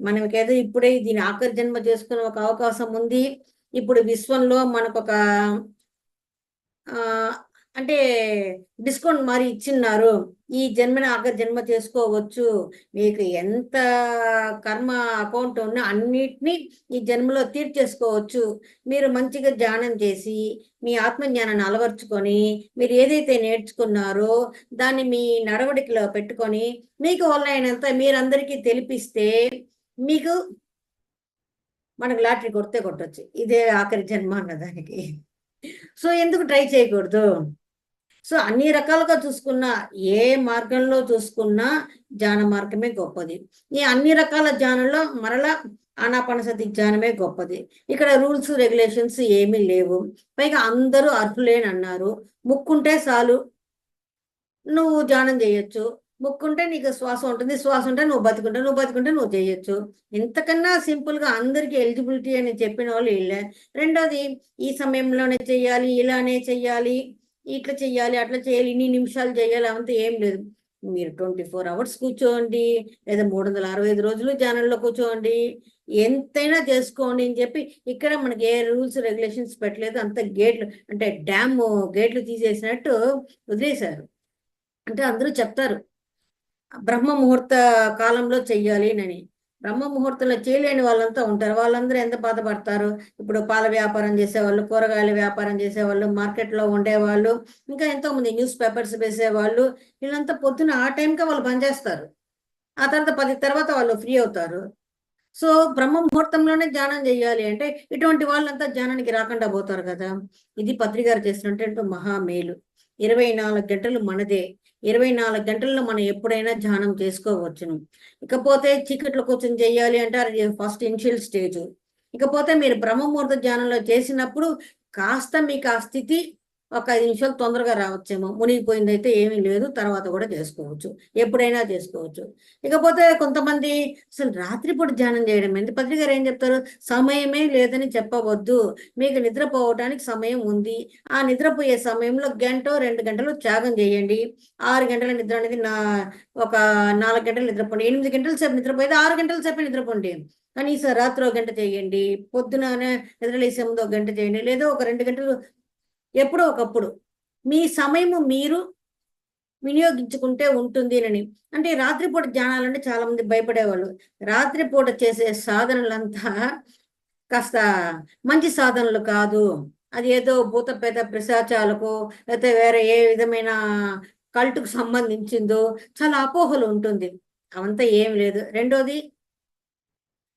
మనకేదో ఇప్పుడే దీని ఆఖరి జన్మ చేసుకునే ఒక అవకాశం ఉంది. ఇప్పుడు విశ్వంలో మనకొక ఆ అంటే డిస్కౌంట్ మరి ఇచ్చిన్నారు. ఈ జన్మని ఆఖరి జన్మ చేసుకోవచ్చు. మీకు ఎంత కర్మ అకౌంట్ ఉన్నా అన్నిటినీ ఈ జన్మలో తీర్చేసుకోవచ్చు. మీరు మంచిగా ధ్యానం చేసి మీ ఆత్మజ్ఞానాన్ని అలవర్చుకొని మీరు ఏదైతే నేర్చుకున్నారో దాన్ని మీ నడవడికలో పెట్టుకొని మీకు వల్లైనంత మీరందరికీ తెలిపిస్తే మీకు మనకు లాటరీ కొట్టొచ్చు. ఇదే ఆఖరి జన్మ అన్నదానికి. సో ఎందుకు ట్రై చేయకూడదు? సో అన్ని రకాలుగా చూసుకున్నా, ఏ మార్గంలో చూసుకున్నా ధ్యాన మార్గమే గొప్పది. ఈ అన్ని రకాల ధ్యానంలో మరలా ఆనాపానసతి ధ్యానమే గొప్పది. ఇక్కడ రూల్స్ రెగ్యులేషన్స్ ఏమీ లేవు. పైగా అందరూ అర్హులేని అన్నారు. ముక్కుంటే చాలు నువ్వు ధ్యానం చేయొచ్చు. ముక్కుంటే నీకు శ్వాస ఉంటుంది, శ్వాస ఉంటే నువ్వు బతుకుంటే నువ్వు చేయొచ్చు. ఇంతకన్నా సింపుల్ గా అందరికి ఎలిజిబిలిటీ అని చెప్పిన వాళ్ళు వీళ్ళే. రెండోది ఈ సమయంలోనే చెయ్యాలి, ఇలానే చెయ్యాలి, ఇట్లా చెయ్యాలి, అట్లా చేయాలి, ఇన్ని నిమిషాలు చేయాలి అంతా ఏం లేదు. మీరు 24 hours కూర్చోండి, లేదా 365 రోజులు ధ్యానంలో కూర్చోండి, ఎంతైనా చేసుకోండి అని చెప్పి ఇక్కడ మనకి ఏ రూల్స్ రెగ్యులేషన్స్ పెట్టలేదు. అంత గేట్లు అంటే డ్యామ్ గేట్లు తీసేసినట్టు వదిలేశారు. అంటే అందరూ చెప్తారు బ్రహ్మ ముహూర్త కాలంలో చెయ్యాలి అని. బ్రహ్మ ముహూర్తంలో చేయలేని వాళ్ళంతా ఉంటారు. వాళ్ళందరూ ఎంత బాధపడతారు. ఇప్పుడు పాల వ్యాపారం చేసేవాళ్ళు, కూరగాయల వ్యాపారం చేసేవాళ్ళు, మార్కెట్లో ఉండేవాళ్ళు, ఇంకా ఎంతో మంది న్యూస్ పేపర్స్ వేసేవాళ్ళు, వీళ్ళంతా పొద్దున ఆ టైంకే వాళ్ళు పనిచేస్తారు. ఆ తర్వాత 10 తర్వాత వాళ్ళు ఫ్రీ అవుతారు. సో బ్రహ్మ ముహూర్తంలోనే ధ్యానం చేయాలి అంటే ఇటువంటి వాళ్ళంతా ధ్యానానికి రాకుండా పోతారు కదా. ఇది పత్రికారు చేసినట్టు మహా మేలు. 24 గంటలు మనదే. 24 గంటల్లో మనం ఎప్పుడైనా ధ్యానం చేసుకోవచ్చును. ఇకపోతే చీకట్లో కూర్చొని చేయాలి అంటే అది ఫస్ట్ ఇనిషియల్ స్టేజ్. ఇకపోతే మీరు బ్రహ్మముహూర్త ధ్యానంలో చేసినప్పుడు కాస్త మీకు ఆ స్థితి ఒక 5 నిమిషాలు తొందరగా రావచ్చేమో. మునిగిపోయిందైతే ఏమీ లేదు, తర్వాత కూడా చేసుకోవచ్చు, ఎప్పుడైనా చేసుకోవచ్చు. ఇకపోతే కొంతమంది అసలు రాత్రిపూట ధ్యానం చేయడం ఏంటి? పత్రికారు ఏం చెప్తారు? సమయమే లేదని చెప్పవద్దు, మీకు నిద్రపోవటానికి సమయం ఉంది. ఆ నిద్రపోయే సమయంలో 1-2 గంటలు త్యాగం చేయండి. 6 గంటల నిద్ర అనేది ఒక 4 గంటలు నిద్రపోండి. 8 గంటల సేపు నిద్రపోయేది 6 గంటల సేపు నిద్రపోండి. కనీసం రాత్రి 1 గంట చేయండి, పొద్దున నిద్రలేసే ముందు 1 గంట చేయండి, లేదా ఒక 2 గంటలు ఎప్పుడో ఒకప్పుడు మీ సమయము మీరు వినియోగించుకుంటే ఉంటుంది అని. అంటే రాత్రిపూట ధ్యానాలంటే చాలా మంది భయపడేవాళ్ళు. రాత్రిపూట చేసే సాధనలంతా కాస్త మంచి సాధనలు కాదు. అది ఏదో భూత పేద పిశాచాలకు లేకపోతే వేరే ఏ విధమైన కల్టుకు సంబంధించిందో చాలా అపోహలు ఉంటుంది. అవంతా ఏం లేదు. రెండోది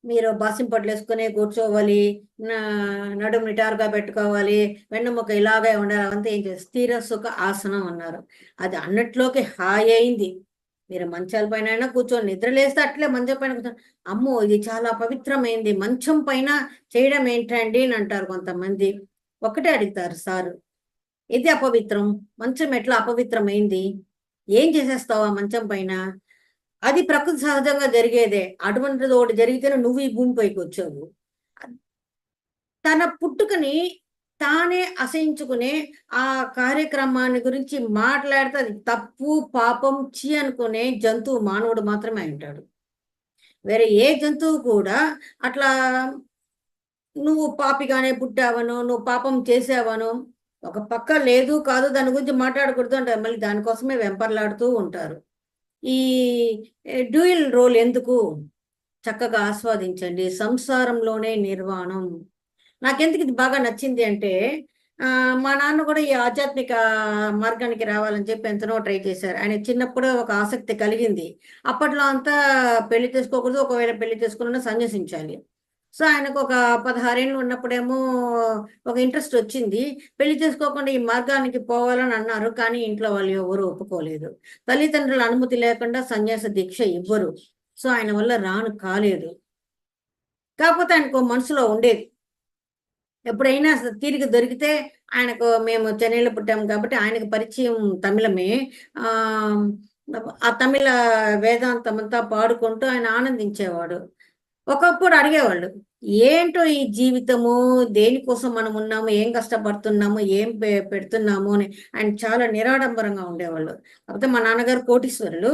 మీరు బాసింపట్లు వేసుకునే కూర్చోవాలి, నడుము నిటారుగా పెట్టుకోవాలి, వెన్నుముక ఇలాగే ఉండాలి. అవంతా ఏం చేస్తారు? స్థిర సుఖ ఆసనం అన్నారు. అది అన్నట్లోకి హాయి అయింది. మీరు మంచాల పైన అయినా కూర్చొని నిద్ర లేస్తే అట్లే మంచం పైన కూర్చొని అమ్మో ఇది చాలా పవిత్రమైంది, మంచం పైన చేయడం ఏంటండి అని అంటారు కొంతమంది. ఒకటే అడుగుతారు సారు, ఇది అపవిత్రం, మంచం ఎట్లా అపవిత్రమైంది, ఏం చేసేస్తావు ఆ మంచం పైన? అది ప్రకృతి సహజంగా జరిగేదే, అటువంటిది ఒకటి జరిగితేనే నువ్వు ఈ భూమిపైకి వచ్చావు. తన పుట్టుకని తానే అసహించుకునే ఆ కార్యక్రమాన్ని గురించి మాట్లాడితే అది తప్పు పాపం చీ అనుకునే జంతువు మానవుడు మాత్రమే ఉంటాడు. వేరే ఏ జంతువు కూడా అట్లా నువ్వు పాపిగానే పుట్టావనో నువ్వు పాపం చేసావనో ఒక పక్క లేదు కాదు దాని గురించి మాట్లాడకూడదు అంటారు, మళ్ళీ దానికోసమే వెంపర్లాడుతూ ఉంటారు. ఈ డ్యూయల్ రోల్ ఎందుకు? చక్కగా ఆస్వాదించండి, సంసారంలోనే నిర్వాణం. నాకెందుకు ఇది బాగా నచ్చింది అంటే మా నాన్న కూడా ఈ ఆధ్యాత్మిక మార్గానికి రావాలని చెప్పి ఎంతనో ట్రై చేశారు. ఆయన చిన్నప్పుడు ఒక ఆసక్తి కలిగింది. అప్పట్లో అంతా పెళ్లి చేసుకోకూడదు, ఒకవేళ పెళ్లి చేసుకున్నా సన్యసించాలి. సో ఆయనకు ఒక 16 ఏళ్ళు ఉన్నప్పుడేమో ఒక ఇంట్రెస్ట్ వచ్చింది. పెళ్లి చేసుకోకుండా ఈ మార్గానికి పోవాలని అన్నారు, కానీ ఇంట్లో వాళ్ళు ఎవరు ఒప్పుకోలేదు. తల్లిదండ్రుల అనుమతి లేకుండా సన్యాస దీక్ష ఇవ్వరు. సో ఆయన వల్ల రాను కాలేదు. కాకపోతే ఆయనకు మనసులో ఉండేది, ఎప్పుడైనా తీరిక దొరికితే ఆయనకు, మేము చెన్నైలో పుట్టాము కాబట్టి ఆయనకు పరిచయం తమిళమే, ఆ తమిళ వేదాంతం అంతా పాడుకుంటూ ఆయన ఆనందించేవాడు. ఒకప్పుడు అడిగేవాళ్ళు, ఏంటో ఈ జీవితము, దేనికోసం మనం ఉన్నాము, ఏం కష్టపడుతున్నాము, ఏం పెడుతున్నాము అని ఆయన చాలా నిరాడంబరంగా ఉండేవాళ్ళు. కాకపోతే మా నాన్నగారు కోటీశ్వరులు,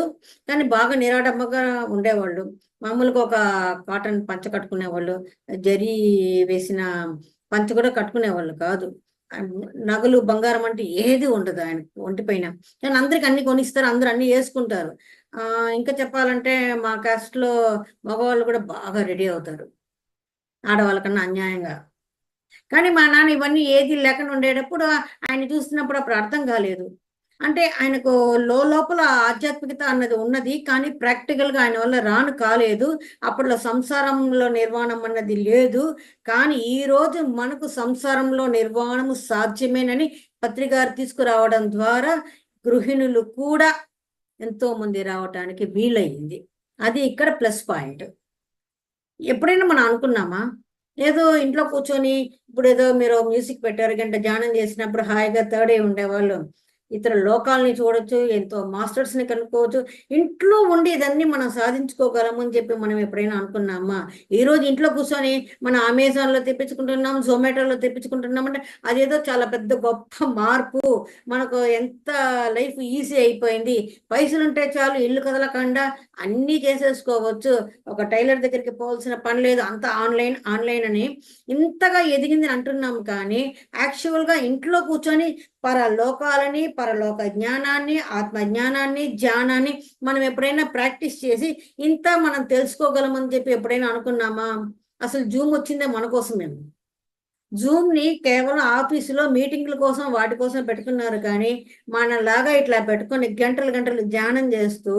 కానీ బాగా నిరాడంబరంగా ఉండేవాళ్ళు. మామూలుగా ఒక కాటన్ పంచ కట్టుకునేవాళ్ళు, జరీ వేసిన పంచ కూడా కట్టుకునేవాళ్ళు కాదు. నగలు బంగారం అంటే ఏది ఉండదు ఆయన ఒంటిపైన, కానీ అందరికి అన్ని కొనిస్తారు, అందరూ అన్ని వేసుకుంటారు. ఇంకా చెప్పాలంటే మా caste లో మగవాళ్ళు కూడా బాగా రెడీ అవుతారు ఆడవాళ్ళకన్నా అన్యాయంగా. కానీ మా నాన్న ఇవన్నీ ఏది లేకుండా ఉండేటప్పుడు ఆయన చూస్తున్నప్పుడు అప్పుడు అర్థం కాలేదు. అంటే ఆయనకు లోపల ఆధ్యాత్మికత అన్నది ఉన్నది, కానీ ప్రాక్టికల్గా ఆయన వల్ల రాను కాలేదు. అప్పట్లో సంసారంలో నిర్వాణం అన్నది లేదు. కానీ ఈ రోజు మనకు సంసారంలో నిర్వాణము సాధ్యమేనని పత్రికారు తీసుకురావడం ద్వారా గృహిణులు కూడా ఎంతో మంది రావటానికి వీలయ్యింది. అది ఇక్కడ ప్లస్ పాయింట్. ఎప్పుడైనా మనం అనుకున్నామా, ఏదో ఇంట్లో కూర్చొని ఇప్పుడు ఏదో మీరు మ్యూజిక్ పెట్టారు, గంట ధ్యానం చేసినప్పుడు హాయిగా థర్డ్ డే ఉండేవాళ్ళు, ఇతర లోకాలని చూడొచ్చు, ఎంతో మాస్టర్స్ని కనుక్కోవచ్చు, ఇంట్లో ఉండి ఇదన్నీ మనం సాధించుకోగలము అని చెప్పి మనం ఎప్పుడైనా అనుకున్నామా? ఈరోజు ఇంట్లో కూర్చొని మనం అమెజాన్లో తెప్పించుకుంటున్నాం, జొమాటోలో తెప్పించుకుంటున్నాం అంటే అదేదో చాలా పెద్ద గొప్ప మార్పు, మనకు ఎంత లైఫ్ ఈజీ అయిపోయింది, పైసలుంటే చాలు ఇల్లు కదలకుండా అన్నీ చేసేసుకోవచ్చు, ఒక టైలర్ దగ్గరికి పోవాల్సిన పని లేదు, అంతా ఆన్లైన్ ఆన్లైన్ అని ఇంతగా ఎదిగింది అంటున్నాం. కానీ యాక్చువల్గా ఇంట్లో కూర్చొని పరలోకాలని, పరలోక జ్ఞానాన్ని, ఆత్మ జ్ఞానాన్ని, ధ్యానాన్ని మనం ఎప్పుడైనా ప్రాక్టీస్ చేసి ఇంత మనం తెలుసుకోగలమని చెప్పి ఎప్పుడైనా అనుకున్నామా? అసలు జూమ్ వచ్చిందే మన కోసమేమో. జూమ్ని కేవలం ఆఫీసులో మీటింగ్ల కోసం వాటి కోసం పెట్టుకున్నారు, కానీ మనలాగా ఇట్లా పెట్టుకొని గంటలు గంటలు ధ్యానం చేస్తూ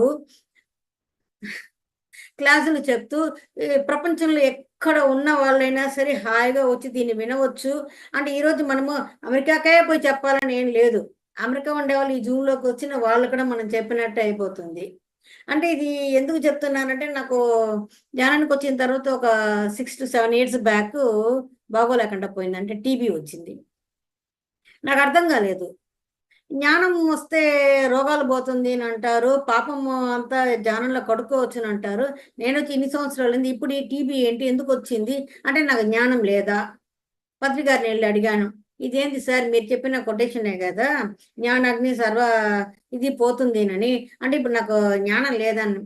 క్లాసులు చెప్తూ ప్రపంచంలో ఎక్కడ ఉన్న వాళ్ళైనా సరే హాయిగా వచ్చి దీన్ని వినవచ్చు. అంటే ఈరోజు మనము అమెరికాకే పోయి చెప్పాలని ఏం లేదు, అమెరికా ఉండే వాళ్ళు ఈ జూమ్లోకి వచ్చిన వాళ్ళు కూడా మనం చెప్పినట్టు అయిపోతుంది. అంటే ఇది ఎందుకు చెప్తున్నానంటే, నాకు ధ్యానానికి వచ్చిన తర్వాత ఒక 6 to 7 years బ్యాక్ బాగోలేకుండా పోయింది, అంటే టీబీ వచ్చింది. నాకు అర్థం కాలేదు, జ్ఞానం వస్తే రోగాలు పోతుంది అని అంటారు, పాపము అంతా ధ్యానంలో కడుక్కోవచ్చు అని అంటారు. నేను వచ్చి ఇన్ని సంవత్సరాలు ఇప్పుడు ఈ టీబీ ఏంటి, ఎందుకు వచ్చింది అంటే నాకు జ్ఞానం లేదా? పత్రికారిని వెళ్ళి అడిగాను, ఇదేంటి సార్ మీరు చెప్పిన కొటేషనే కదా, జ్ఞానాగ్ని సర్వ ఇది పోతుందేనని. అంటే ఇప్పుడు నాకు జ్ఞానం లేదని.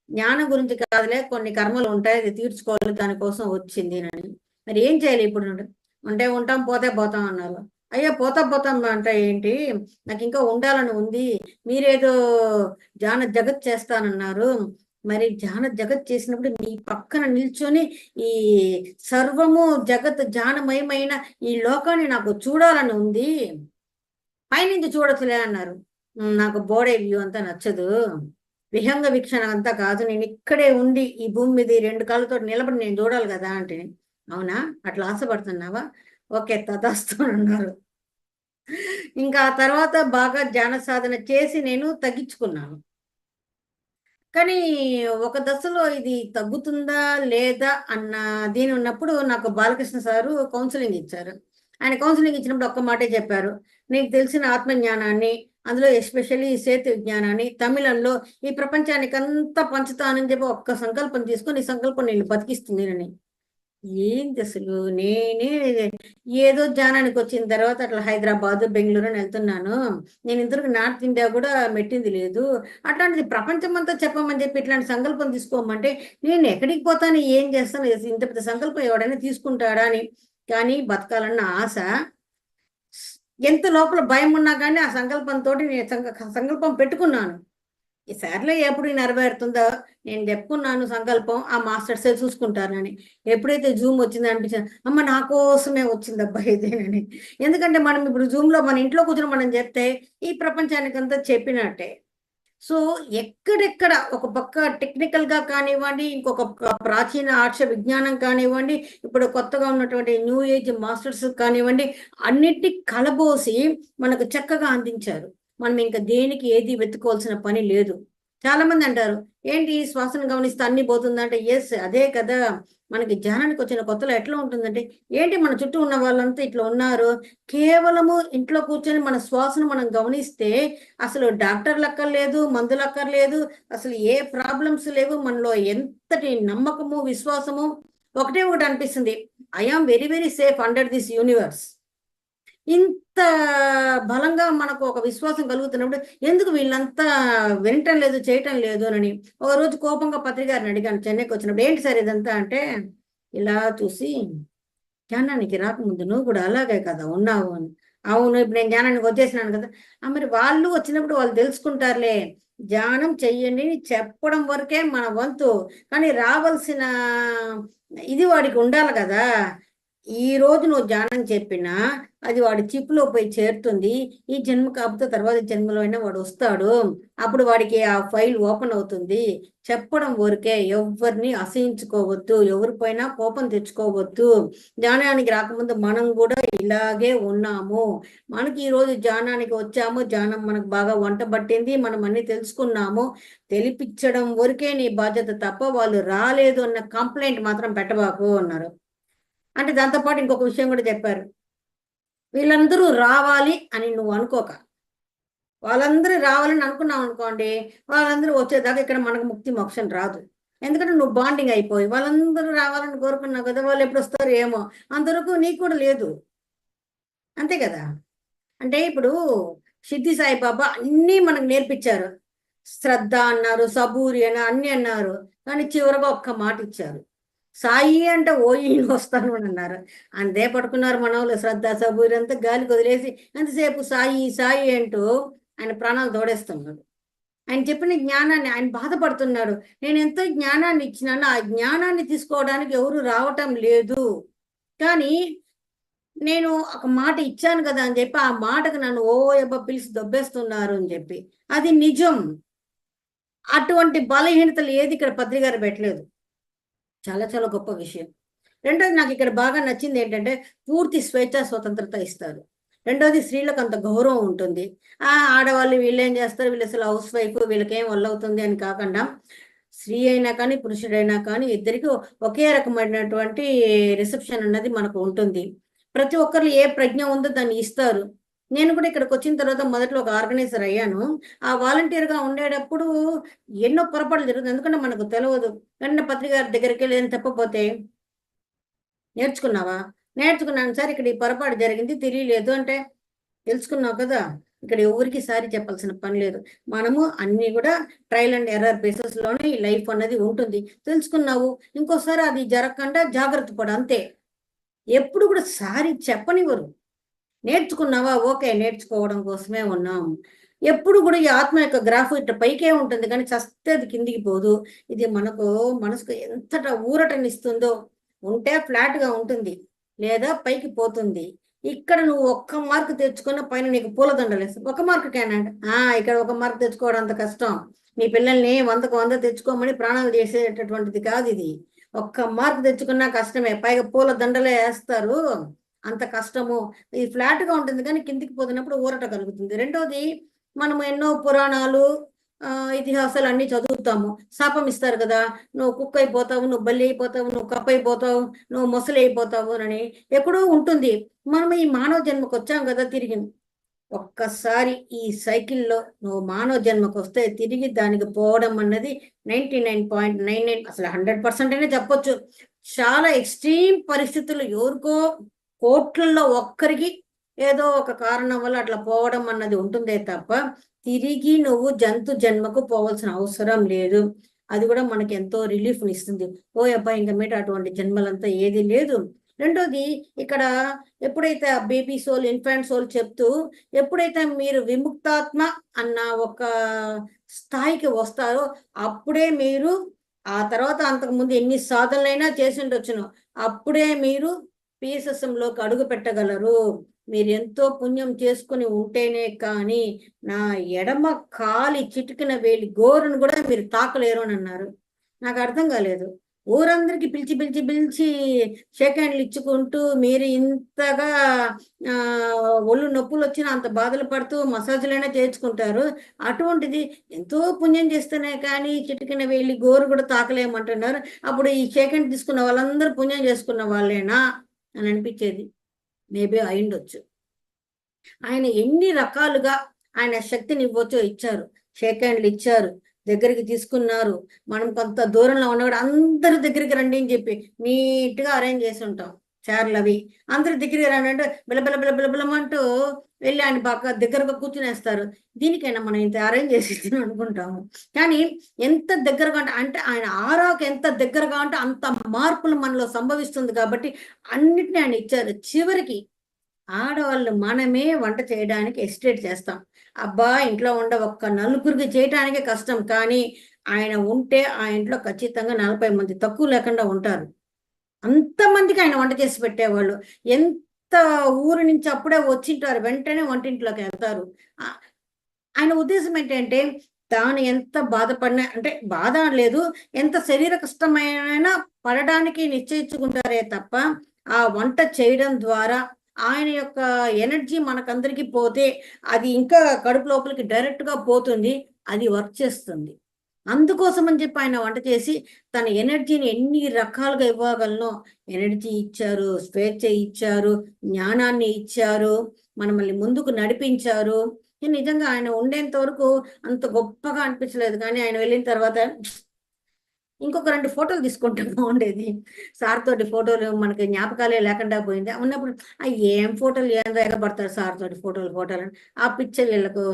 జ్ఞానం గురించి కాదులే, కొన్ని కర్మలు ఉంటాయి, అది తీర్చుకోవాలి, దానికోసం వచ్చింది అని. మరి ఏం చేయాలి ఇప్పుడు? ఉంటే ఉంటాం, పోతే పోతాం అన్నారు. అయ్యో పోతాం అంటే ఏంటి, నాకు ఇంకా ఉండాలని ఉంది, మీరేదో ధ్యాన జగత్ చేస్తానన్నారు, మరి ధ్యాన జగత్ చేసినప్పుడు మీ పక్కన నిల్చొని ఈ సర్వము జగత్ ధ్యానమయమైన ఈ లోకాన్ని నాకు చూడాలని ఉంది, పైనుంచి చూడొచ్చులే అన్నారు. నాకు బోడే వ్యూ అంతా నచ్చదు, విహంగ వీక్షణ అంతా కాదు, నేను ఇక్కడే ఉండి ఈ భూమి మీద 2 కాళ్ళతో నిలబడి నేను చూడాలి కదా అంటే, అవునా అట్లా ఆశపడుతున్నావా, ఓకే తదాస్తు అన్నారు. ఇంకా ఆ తర్వాత బాగా ధ్యాన సాధన చేసి నేను తగ్గించుకున్నాను. కానీ ఒక దశలో ఇది తగ్గుతుందా లేదా అన్న దీని ఉన్నప్పుడు నాకు బాలకృష్ణ సారు కౌన్సిలింగ్ ఇచ్చారు. ఆయన కౌన్సిలింగ్ ఇచ్చినప్పుడు ఒక్క మాటే చెప్పారు, నీకు తెలిసిన ఆత్మజ్ఞానాన్ని, అందులో ఎస్పెషల్లీ సేతు విజ్ఞానాన్ని తమిళంలో ఈ ప్రపంచానికి అంతా పంచుతానని చెప్పి ఒక్క సంకల్పం తీసుకొని ఈ సంకల్పం నేను బతికిస్తుంది అని. ఏంది అసలు నేనే ఏదో ధ్యానానికి వచ్చిన తర్వాత అట్లా హైదరాబాద్ బెంగళూరు అని వెళ్తున్నాను. నేను ఇంతవరకు నార్త్ ఇండియా కూడా మెట్టింది లేదు. అట్లాంటిది ప్రపంచం అంతా చెప్పమని చెప్పి ఇట్లాంటి సంకల్పం తీసుకోమంటే నేను ఎక్కడికి పోతాను, ఏం చేస్తాను, ఇంత పెద్ద సంకల్పం ఎవడైనా తీసుకుంటాడా అని. కానీ బతకాలన్న ఆశ, ఎంత లోపల భయం ఉన్నా కానీ ఆ సంకల్పంతో నేను సంకల్పం పెట్టుకున్నాను. ఈ సార్లో ఎప్పుడు నెరవేరుతుందో నేను చెప్పుకున్నాను సంకల్పం, ఆ మాస్టర్సే చూసుకుంటానని. ఎప్పుడైతే జూమ్ వచ్చిందో అనిపించింది, అమ్మ నా కోసమే వచ్చింది అబ్బా ఇదేనని. ఎందుకంటే మనం ఇప్పుడు జూమ్లో మన ఇంట్లో కూర్చొని మనం చెప్తే ఈ ప్రపంచానికంతా చెప్పినట్టే. సో ఎక్కడెక్కడ ఒక పక్క టెక్నికల్గా కానివ్వండి, ఇంకొక ప్రాచీన ఆర్ష విజ్ఞానం కానివ్వండి, ఇప్పుడు కొత్తగా ఉన్నటువంటి న్యూ ఏజ్ మాస్టర్స్ కానివ్వండి, అన్నిటి కలబోసి మనకు చక్కగా అందించారు. మనం ఇంకా దేనికి ఏది వెతుకోవాల్సిన పని లేదు. చాలా మంది అంటారు, ఏంటి శ్వాసను గమనిస్తే అన్ని పోతుందంటే, ఎస్ అదే కదా. మనకి ధ్యానానికి వచ్చిన కొత్తలో ఎట్లా ఉంటుందంటే, ఏంటి మన చుట్టూ ఉన్న వాళ్ళంతా ఇట్లా ఉన్నారు, కేవలము ఇంట్లో కూర్చొని మన శ్వాసను మనం గమనిస్తే అసలు డాక్టర్లు అక్కర్లేదు, మందులు అక్కర్లేదు, అసలు ఏ ప్రాబ్లమ్స్ లేవు. మనలో ఎంతటి నమ్మకము, విశ్వాసము. ఒకటే ఒకటి అనిపిస్తుంది, I am very very safe under this universe. ఇంత బలంగా మనకు ఒక విశ్వాసం కలుగుతున్నప్పుడు ఎందుకు వీళ్ళంతా వినటం లేదు, చేయటం లేదు అని ఒక రోజు కోపంగా పత్రికారిని అడిగాను చెన్నైకి వచ్చినప్పుడు, ఏంటి సార్ ఇదంతా అంటే, ఇలా చూసి, ధ్యానానికి రాకముందు నువ్వు కూడా అలాగే కదా ఉన్నావు అని. అవును, ఇప్పుడు నేను ధ్యానానికి వచ్చేసినాను కదా. మరి వాళ్ళు వచ్చినప్పుడు వాళ్ళు తెలుసుకుంటారులే, ధ్యానం చెయ్యండి చెప్పడం వరకే మన వంతు, కానీ రావాల్సిన ఇది వాడికి ఉండాలి కదా. ఈ రోజు నువ్వు ధ్యానం చెప్పినా అది వాడి చిప్పులో పోయి చేరుతుంది. ఈ జన్మ కాకపోతే తర్వాత జన్మలో అయినా వాడు వస్తాడు, అప్పుడు వాడికి ఆ ఫైల్ ఓపెన్ అవుతుంది. చెప్పడం వరకే, ఎవరిని అసహించుకోవద్దు, ఎవరిపైనా కోపం తెచ్చుకోవద్దు. ధ్యానానికి రాకముందు మనం కూడా ఇలాగే ఉన్నాము. మనకి ఈ రోజు ధ్యానానికి వచ్చాము, ధ్యానం మనకు బాగా వంట పట్టింది, మనం అన్ని తెలుసుకున్నాము. తెలిపించడం వరకే నీ బాధ్యత తప్ప వాళ్ళు రాలేదు అన్న కంప్లైంట్ మాత్రం పెట్టబాకు అన్నారు. అంటే దాంతోపాటు ఇంకొక విషయం కూడా చెప్పారు, వీళ్ళందరూ రావాలి అని నువ్వు అనుకోక, వాళ్ళందరూ రావాలని అనుకున్నావు అనుకోండి, వాళ్ళందరూ వచ్చేదాకా ఇక్కడ మనకు ముక్తి మోక్షం రాదు. ఎందుకంటే నువ్వు బాండింగ్ అయిపోయి వాళ్ళందరూ రావాలని కోరుకున్నావు కదా, వాళ్ళు ఎప్పుడు వస్తారో ఏమో, అంతవరకు నీకు కూడా లేదు. అంతే కదా. అంటే ఇప్పుడు సిద్ధి సాయిబాబా అన్నీ మనకు నేర్పించారు, శ్రద్ధ అన్నారు, సబూరి అని అన్ని అన్నారు, కానీ చివరగా ఒక్క మాట ఇచ్చారు, సాయి అంటే ఓయి వస్తాను అని అన్నారు. అంతే పడుకున్నారు మన వాళ్ళు, శ్రద్ధ సబూరి అంతా గాలికి వదిలేసి ఎంతసేపు సాయి సాయి అంటూ ఆయన ప్రాణాలు తోడేస్తున్నాడు. ఆయన చెప్పిన జ్ఞానాన్ని ఆయన బాధపడుతున్నాడు, నేను ఎంతో జ్ఞానాన్ని ఇచ్చినాను, ఆ జ్ఞానాన్ని తీసుకోవడానికి ఎవరు రావటం లేదు, కానీ నేను ఒక మాట ఇచ్చాను కదా అని చెప్పి ఆ మాటకు నన్ను ఓ ఎబ్బ పిలిచి దొబ్బేస్తున్నారు అని చెప్పి. అది నిజం. అటువంటి బలహీనతలు ఏది ఇక్కడ పత్రికారు పెట్టలేదు. చాలా చాలా గొప్ప విషయం. రెండోది నాకు ఇక్కడ బాగా నచ్చింది ఏంటంటే, పూర్తి స్వేచ్ఛ స్వతంత్రత ఇస్తారు. రెండోది స్త్రీలకు అంత గౌరవం ఉంటుంది. ఆడవాళ్ళు వీళ్ళేం చేస్తారు, వీళ్ళు అసలు హౌస్ వైఫ్, వీళ్ళకేం వల్లవుతుంది అని కాకుండా, స్త్రీ అయినా కానీ పురుషుడైనా కానీ ఇద్దరికి ఒకే రకమైనటువంటి రిసెప్షన్ అన్నది మనకు ఉంటుంది. ప్రతి ఒక్కరు ఏ ప్రజ్ఞ ఉందో దాన్ని ఇస్తారు. నేను కూడా ఇక్కడికి వచ్చిన తర్వాత మొదట్లో ఒక ఆర్గనైజర్ అయ్యాను. ఆ వాలంటీర్గా ఉండేటప్పుడు ఎన్నో పొరపాట్లు జరుగుతుంది, ఎందుకంటే మనకు తెలియదు. వెంటనే పత్రికారి దగ్గరికి వెళ్ళి ఏం తప్పపోతే, నేర్చుకున్నావా, నేర్చుకున్నాను సార్, ఇక్కడ ఈ పొరపాటు జరిగింది తెలియలేదు అంటే, తెలుసుకున్నావు కదా, ఇక్కడ ఎవరికి సారి చెప్పాల్సిన పని లేదు. మనము అన్ని కూడా ట్రయల్ అండ్ ఎర్రర్ బేసిస్లోనే ఈ లైఫ్ అన్నది ఉంటుంది. తెలుసుకున్నావు, ఇంకోసారి అది జరగకుండా జాగ్రత్త పడు, అంతే. ఎప్పుడు కూడా సారి చెప్పనివ్వరు. నేర్చుకున్నావా, ఓకే, నేర్చుకోవడం కోసమే ఉన్నాం. ఎప్పుడు కూడా ఈ ఆత్మ యొక్క గ్రాఫ్ ఇట్లా పైకే ఉంటుంది, కానీ చస్తే అది కిందికి పోదు. ఇది మనసుకు ఎంతట ఊరటనిస్తుందో. ఉంటే ఫ్లాట్గా ఉంటుంది, లేదా పైకి పోతుంది. ఇక్కడ నువ్వు ఒక్క మార్కు తెచ్చుకున్న పైన నీకు పూలదండలు వేస్తావు. ఒక మార్కుకేనంట, ఇక్కడ ఒక మార్కు తెచ్చుకోవడం అంత కష్టం. మీ పిల్లల్ని 100కు 100 తెచ్చుకోమని ప్రాణాలు చేసేటటువంటిది కాదు ఇది. ఒక్క మార్కు తెచ్చుకున్నా కష్టమే, పైగా పూల దండలే వేస్తారు, అంత కష్టము. ఇది ఫ్లాట్గా ఉంటుంది కానీ కిందికి పోతున్నప్పుడు ఊరట కలుగుతుంది. రెండోది, మనం ఎన్నో పురాణాలు ఇతిహాసాలు అన్ని చదువుతాము. శాపం ఇస్తారు కదా, నువ్వు కుక్క అయిపోతావు, నువ్వు బల్లి అయిపోతావు, నువ్వు కప్ప అయిపోతావు, నువ్వు మొసలి అయిపోతావు అని ఎక్కడో ఉంటుంది. మనం ఈ మానవ జన్మకు వచ్చాం కదా తిరిగి. ఒక్కసారి ఈ సైకిల్లో నువ్వు మానవ జన్మకు వస్తే తిరిగి దానికి పోవడం అన్నది 99.99, అసలు 100% అనే చెప్పొచ్చు. చాలా ఎక్స్ట్రీమ్ పరిస్థితులు, ఎవరికో కోట్లలో ఒక్కరికి ఏదో ఒక కారణం వల్ల అట్లా పోవడం అన్నది ఉంటుందే తప్ప తిరిగి నువ్వు జంతు జన్మకు పోవాల్సిన అవసరం లేదు. అది కూడా మనకి ఎంతో రిలీఫ్ని ఇస్తుంది. ఓ అబ్బాయి ఇంకా మీట అటువంటి జన్మలంతా ఏది లేదు. రెండోది, ఇక్కడ ఎప్పుడైతే ఆ బేబీ సోల్, ఇన్ఫాంట్ సోల్ చెప్తూ ఎప్పుడైతే మీరు విముక్తాత్మ అన్న ఒక స్థాయికి వస్తారో అప్పుడే మీరు, ఆ తర్వాత అంతకుముందు ఎన్ని సాధనలైనా చేసి ఉండొచ్చును, అప్పుడే మీరు పిఎస్ఎస్ఎంలోకి అడుగు పెట్టగలరు. మీరు ఎంతో పుణ్యం చేసుకుని ఉంటేనే కానీ నా ఎడమ కాలి చిటికిన వేలి గోరును కూడా మీరు తాకలేరు అని అన్నారు. నాకు అర్థం కాలేదు. ఊరందరికి పిలిచి పిలిచి పిలిచి షేక్ హ్యాండ్లు ఇచ్చుకుంటూ మీరు ఇంతగా ఒళ్ళు నొప్పులు వచ్చినా అంత బాధలు పడుతూ మసాజులైనా చేర్చుకుంటారు. అటువంటిది ఎంతో పుణ్యం చేస్తేనే కానీ చిటికిన వేలి గోరు కూడా తాకలేమంటున్నారు. అప్పుడు ఈ షేక్ హ్యాండ్ తీసుకున్న వాళ్ళందరూ పుణ్యం చేసుకున్న వాళ్ళేనా అని అనిపించేది. మేబీ అయిండొచ్చు. ఆయన ఎన్ని రకాలుగా ఆయన శక్తిని ఇవ్వచ్చో ఇచ్చారు. షేక్ హ్యాండ్లు ఇచ్చారు, దగ్గరికి తీసుకున్నారు. మనం కొంత దూరంలో ఉన్నవాడు అందరి దగ్గరికి రండి అని చెప్పి నీట్గా అరేంజ్ చేసి ఉంటాం చైర్లు అవి. అందరి దగ్గరికి రండి అంటే బిలబిల బిలబిలబిలమంటూ వెళ్ళి ఆయన బాగా దగ్గరగా కూర్చునేస్తారు. దీనికైనా మనం ఇంత అరేంజ్ చేసి అనుకుంటాము. కానీ ఎంత దగ్గరగా అంటే ఆయన ఆరాకు ఎంత దగ్గరగా అంటే అంత మార్పులు మనలో సంభవిస్తుంది కాబట్టి అన్నిటిని ఆయన ఇచ్చారు. చివరికి ఆడవాళ్ళు మనమే వంట చేయడానికి ఎస్టేట్ చేస్తాం. అబ్బా ఇంట్లో ఉండ ఒక్క నలుగురికి చేయటానికే కష్టం, కానీ ఆయన ఉంటే ఆ ఇంట్లో ఖచ్చితంగా 40 మంది తక్కువ లేకుండా ఉంటారు. అంతమందికి ఆయన వంట చేసి పెట్టేవాళ్ళు. ఎంత ఊరు నుంచి అప్పుడే వచ్చింటారు, వెంటనే వంటింట్లోకి వెళ్తారు. ఆయన ఉద్దేశం ఏంటంటే తాను ఎంత బాధపడినా, అంటే బాధ లేదు, ఎంత శరీర కష్టమైన పడడానికి నిశ్చయించుకుంటారే తప్ప ఆ వంట చేయడం ద్వారా ఆయన యొక్క ఎనర్జీ మనకందరికి పోతే అది ఇంకా కడుపు లోపలికి డైరెక్ట్గా పోతుంది, అది వర్క్ చేస్తుంది. అందుకోసం అని చెప్పి ఆయన వంట చేసి తన ఎనర్జీని ఎన్ని రకాలుగా ఇవ్వగలనో ఎనర్జీ ఇచ్చారు, స్వేచ్ఛ ఇచ్చారు, జ్ఞానాన్ని ఇచ్చారు, మనల్ని ముందుకు నడిపించారు. నిజంగా ఆయన ఉండేంత వరకు అంత గొప్పగా అనిపించలేదు, కానీ ఆయన వెళ్ళిన తర్వాత ఇంకొక 2 ఫోటోలు తీసుకుంటే బాగుండేది. సార్ తోటి ఫోటోలు మనకి జ్ఞాపకాలే లేకుండా పోయింది. ఉన్నప్పుడు ఏం ఫోటోలు ఏం ఎగబడతారు సార్ తోటి ఫోటోలు ఆ పిక్చర్ వీళ్ళకు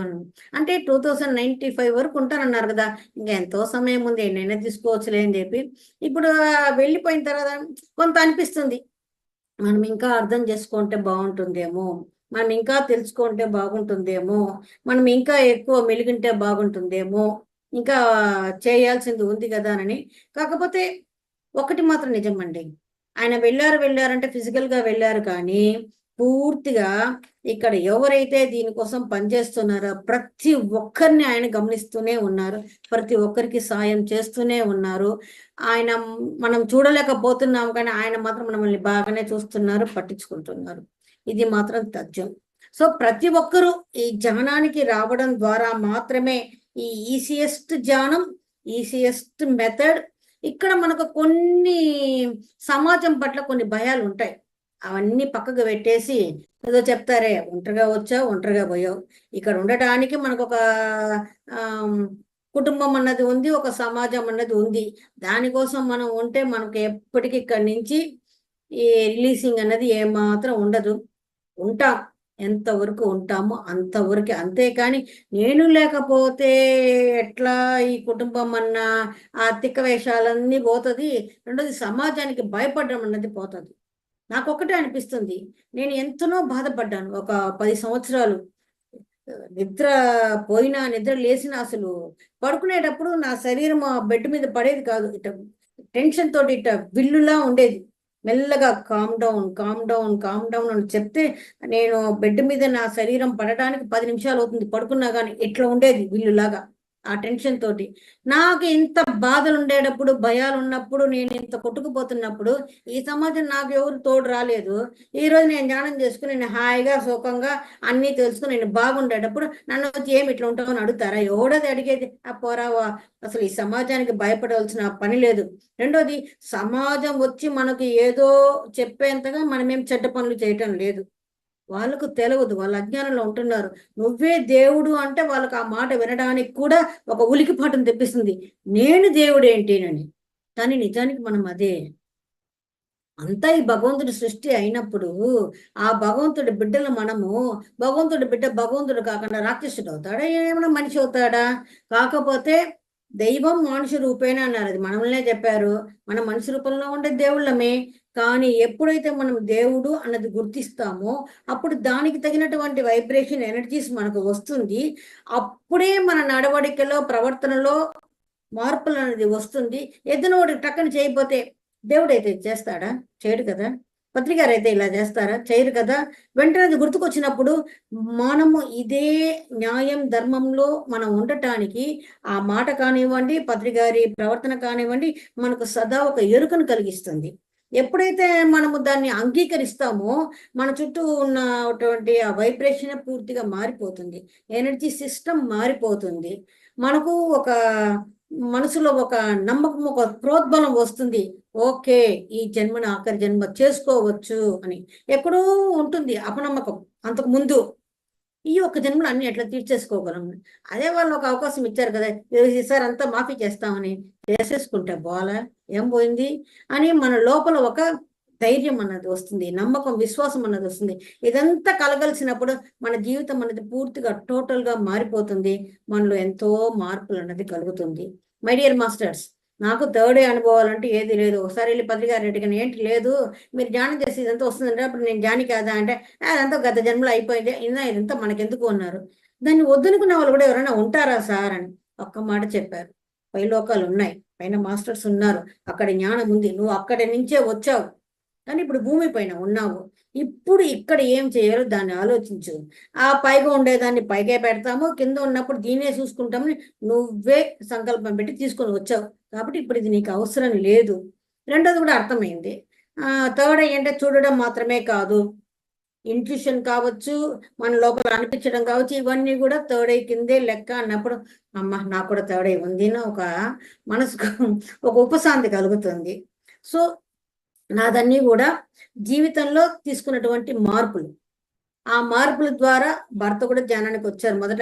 అంటే 2095 వరకు ఉంటారన్నారు కదా, ఇంకా ఎంతో సమయం ఉంది, ఎన్నైనా తీసుకోవచ్చులే అని చెప్పి. ఇప్పుడు వెళ్ళిపోయిన తర్వాత కొంత అనిపిస్తుంది, మనం ఇంకా అర్థం చేసుకుంటే బాగుంటుందేమో, మనం ఇంకా తెలుసుకుంటే బాగుంటుందేమో, మనం ఇంకా ఎక్కువ మెలిగింటే బాగుంటుందేమో, ఇంకా చేయాల్సింది ఉంది కదా అని. కాకపోతే ఒకటి మాత్రం నిజమండి, ఆయన వెళ్ళారంటే ఫిజికల్గా వెళ్ళారు, కానీ పూర్తిగా ఇక్కడ ఎవరైతే దీనికోసం పనిచేస్తున్నారో ప్రతి ఒక్కరిని ఆయన గమనిస్తూనే ఉన్నారు, ప్రతి ఒక్కరికి సాయం చేస్తూనే ఉన్నారు. ఆయన మనం చూడలేకపోతున్నాం, కానీ ఆయన మాత్రం మనల్ని బాగానే చూస్తున్నారు, పట్టించుకుంటున్నారు. ఇది మాత్రం తథ్యం. సో ప్రతి ఒక్కరూ ఈ జ్ఞానానికి రావడం ద్వారా మాత్రమే ఈ ఈసియెస్ట్ జ్ఞానం, ఈసియెస్ట్ మెథడ్. ఇక్కడ మనకు కొన్ని సమాజం పట్ల కొన్ని భయాలు ఉంటాయి, అవన్నీ పక్కకు పెట్టేసి ఏదో చెప్తారే ఒంటరిగా వచ్చావు ఒంటరిగా పోయావు, ఇక్కడ ఉండటానికి మనకు ఒక కుటుంబం అన్నది ఉంది, ఒక సమాజం అన్నది ఉంది. దానికోసం మనం ఉంటే మనకు ఎప్పటికీ ఇక్కడి నుంచి ఈ రిలీజింగ్ అన్నది ఏమాత్రం ఉండదు. ఉంటాం, ఎంతవరకు ఉంటామో అంతవరకు, అంతేకాని నేను లేకపోతే ఎట్లా ఈ కుటుంబం అన్న ఆ తిక్క వేషాలన్నీ పోతుంది. రెండోది సమాజానికి భయపడడం అన్నది పోతుంది. నాకు ఒకటే అనిపిస్తుంది, నేను ఎంతనో బాధపడ్డాను ఒక 10 సంవత్సరాలు. నిద్ర పోయినా నిద్ర లేచినా అసలు పడుకునేటప్పుడు నా శరీరం ఆ బెడ్ మీద పడేది కాదు, ఇట టెన్షన్ తోటి ఇట విల్లులా ఉండేది. మెల్లగా కామ్ డౌన్ అని చెప్తే నేను బెడ్ మీద నా శరీరం పడడానికి 10 నిమిషాలు అవుతుంది, పడుకున్నా కానీ ఇట్లా ఉండేది విల్లులాగా. ఆ టెన్షన్ తోటి. నాకు ఇంత బాధలు ఉండేటప్పుడు, భయాలు ఉన్నప్పుడు, నేను ఇంత కొట్టుకుపోతున్నప్పుడు ఈ సమాజం నాకు ఎవరు తోడు రాలేదు. ఈరోజు నేను ధ్యానం చేసుకుని నేను హాయిగా సుఖంగా అన్నీ తెలుసుకుని నేను బాగుండేటప్పుడు నన్ను వచ్చి ఏమి ఇట్లా ఉంటావు అని అడుగుతారా? ఎవడది అడిగేది? ఆ పోరావా, అసలు ఈ సమాజానికి భయపడవలసిన పని లేదు. రెండోది, సమాజం వచ్చి మనకి ఏదో చెప్పేంతగా మనమేం చెడ్డ పనులు చేయటం లేదు. వాళ్ళకు తెలియదు, వాళ్ళ అజ్ఞానంలో ఉంటున్నారు. నువ్వే దేవుడు అంటే వాళ్ళకి ఆ మాట వినడానికి కూడా ఒక ఉలికిపాటును తెప్పిస్తుంది. నేను దేవుడు ఏంటినని. కానీ నిజానికి మనం అదే. అంతా ఈ భగవంతుడి సృష్టి అయినప్పుడు ఆ భగవంతుడి బిడ్డలు మనము, భగవంతుడి బిడ్డ భగవంతుడు కాకుండా రాక్షసుడు అవుతాడా? ఏమైనా మనిషి అవుతాడా? కాకపోతే దైవం మనిషి రూపేణ అన్నారు, అది మనల్నే చెప్పారు. మనం మనిషి రూపంలో ఉండే దేవుళ్ళమే. కానీ ఎప్పుడైతే మనం దేవుడు అన్నది గుర్తిస్తామో అప్పుడు దానికి తగినటువంటి వైబ్రేషన్ ఎనర్జీస్ మనకు వస్తుంది. అప్పుడే మన నడవడికలో ప్రవర్తనలో మార్పులు అనేది వస్తుంది. ఎదునోడు టక్కన చేయకపోతే దేవుడైతే చేస్తాడా? చేయడు కదా. పత్రికారు అయితే ఇలా చేస్తారా? చేయరు కదా. వెంటనే అది గుర్తుకొచ్చినప్పుడు మనము ఇదే న్యాయం ధర్మంలో మనం ఉండటానికి ఆ మాట కానివ్వండి, పత్రికారి ప్రవర్తన కానివ్వండి, మనకు సదా ఒక ఎరుకను కలిగిస్తుంది. ఎప్పుడైతే మనము దాన్ని అంగీకరిస్తామో మన చుట్టూ ఉన్నటువంటి ఆ వైబ్రేషన్ పూర్తిగా మారిపోతుంది. ఎనర్జీ సిస్టమ్ మారిపోతుంది. మనకు ఒక మనసులో ఒక నమ్మకం, ఒక ప్రోద్బలం వస్తుంది. ఓకే, ఈ జన్మను ఆఖరి జన్మ చేసుకోవచ్చు అని. ఎక్కడో ఉంటుంది అపనమ్మకం అంతకు ముందు. ఈ ఒక్క జన్మలో అన్ని ఎట్లా తీర్చేసుకోగలం. అదే వాళ్ళు ఒక అవకాశం ఇచ్చారు కదా, ఈసారి అంతా మాఫీ చేస్తామని చేసేసుకుంటే బోలా ఏం పోయింది అని మన లోపల ఒక ధైర్యం అన్నది వస్తుంది, నమ్మకం, విశ్వాసం అన్నది వస్తుంది. ఇదంతా కలగలిసినప్పుడు మన జీవితం అనేది పూర్తిగా టోటల్గా మారిపోతుంది. మనలో ఎంతో మార్పులు అన్నది కలుగుతుంది. మై డియర్ మాస్టర్స్, నాకు థర్డ్ డే అనుభవాలంటే ఏది లేదు. ఒకసారి వెళ్ళి పత్రికారు అడిగాను, ఏంటి లేదు మీరు ధ్యానం చేసి ఇదంతా వస్తుందంటే, అప్పుడు నేను ధ్యాని కాదా అంటే, అదంతా గత జన్మలో అయిపోయింది, ఇదంతా మనకెందుకు అన్నారు. దాన్ని వద్దనుకున్న వాళ్ళు కూడా ఎవరైనా ఉంటారా సార్ అని ఒక్క మాట చెప్పారు. పై లోకాలు ఉన్నాయి, పైన మాస్టర్స్ ఉన్నారు, అక్కడ జ్ఞానం ఉంది, నువ్వు అక్కడి నుంచే వచ్చావు, కానీ ఇప్పుడు భూమి పైన ఉన్నావు. ఇప్పుడు ఇక్కడ ఏం చేయాలో దాన్ని ఆలోచించు. ఆ పైగా ఉండేదాన్ని పైకే పెడతాము, కింద ఉన్నప్పుడు దీనే చూసుకుంటామని నువ్వే సంకల్పం పెట్టి తీసుకొని వచ్చావు. కాబట్టి ఇప్పుడు ఇది నీకు అవసరం లేదు. రెండోది కూడా అర్థమైంది. థర్డ్ ఏంటంటే చూడడం మాత్రమే కాదు, ఇంట్యూషన్ కావచ్చు, మన లోపల అనిపించడం కావచ్చు, ఇవన్నీ కూడా థర్డ్ ఐ కిందే లెక్క అన్నప్పుడు అమ్మ నాకు కూడా థర్డ్ ఐ ఉంది అని ఒక మనసుకు ఒక ఉపశాంతి కలుగుతుంది. సో నాదన్నీ కూడా జీవితంలో తీసుకున్నటువంటి మార్పులు. ఆ మార్పుల ద్వారా భర్త కూడా ధ్యానానికి వచ్చారు. మొదట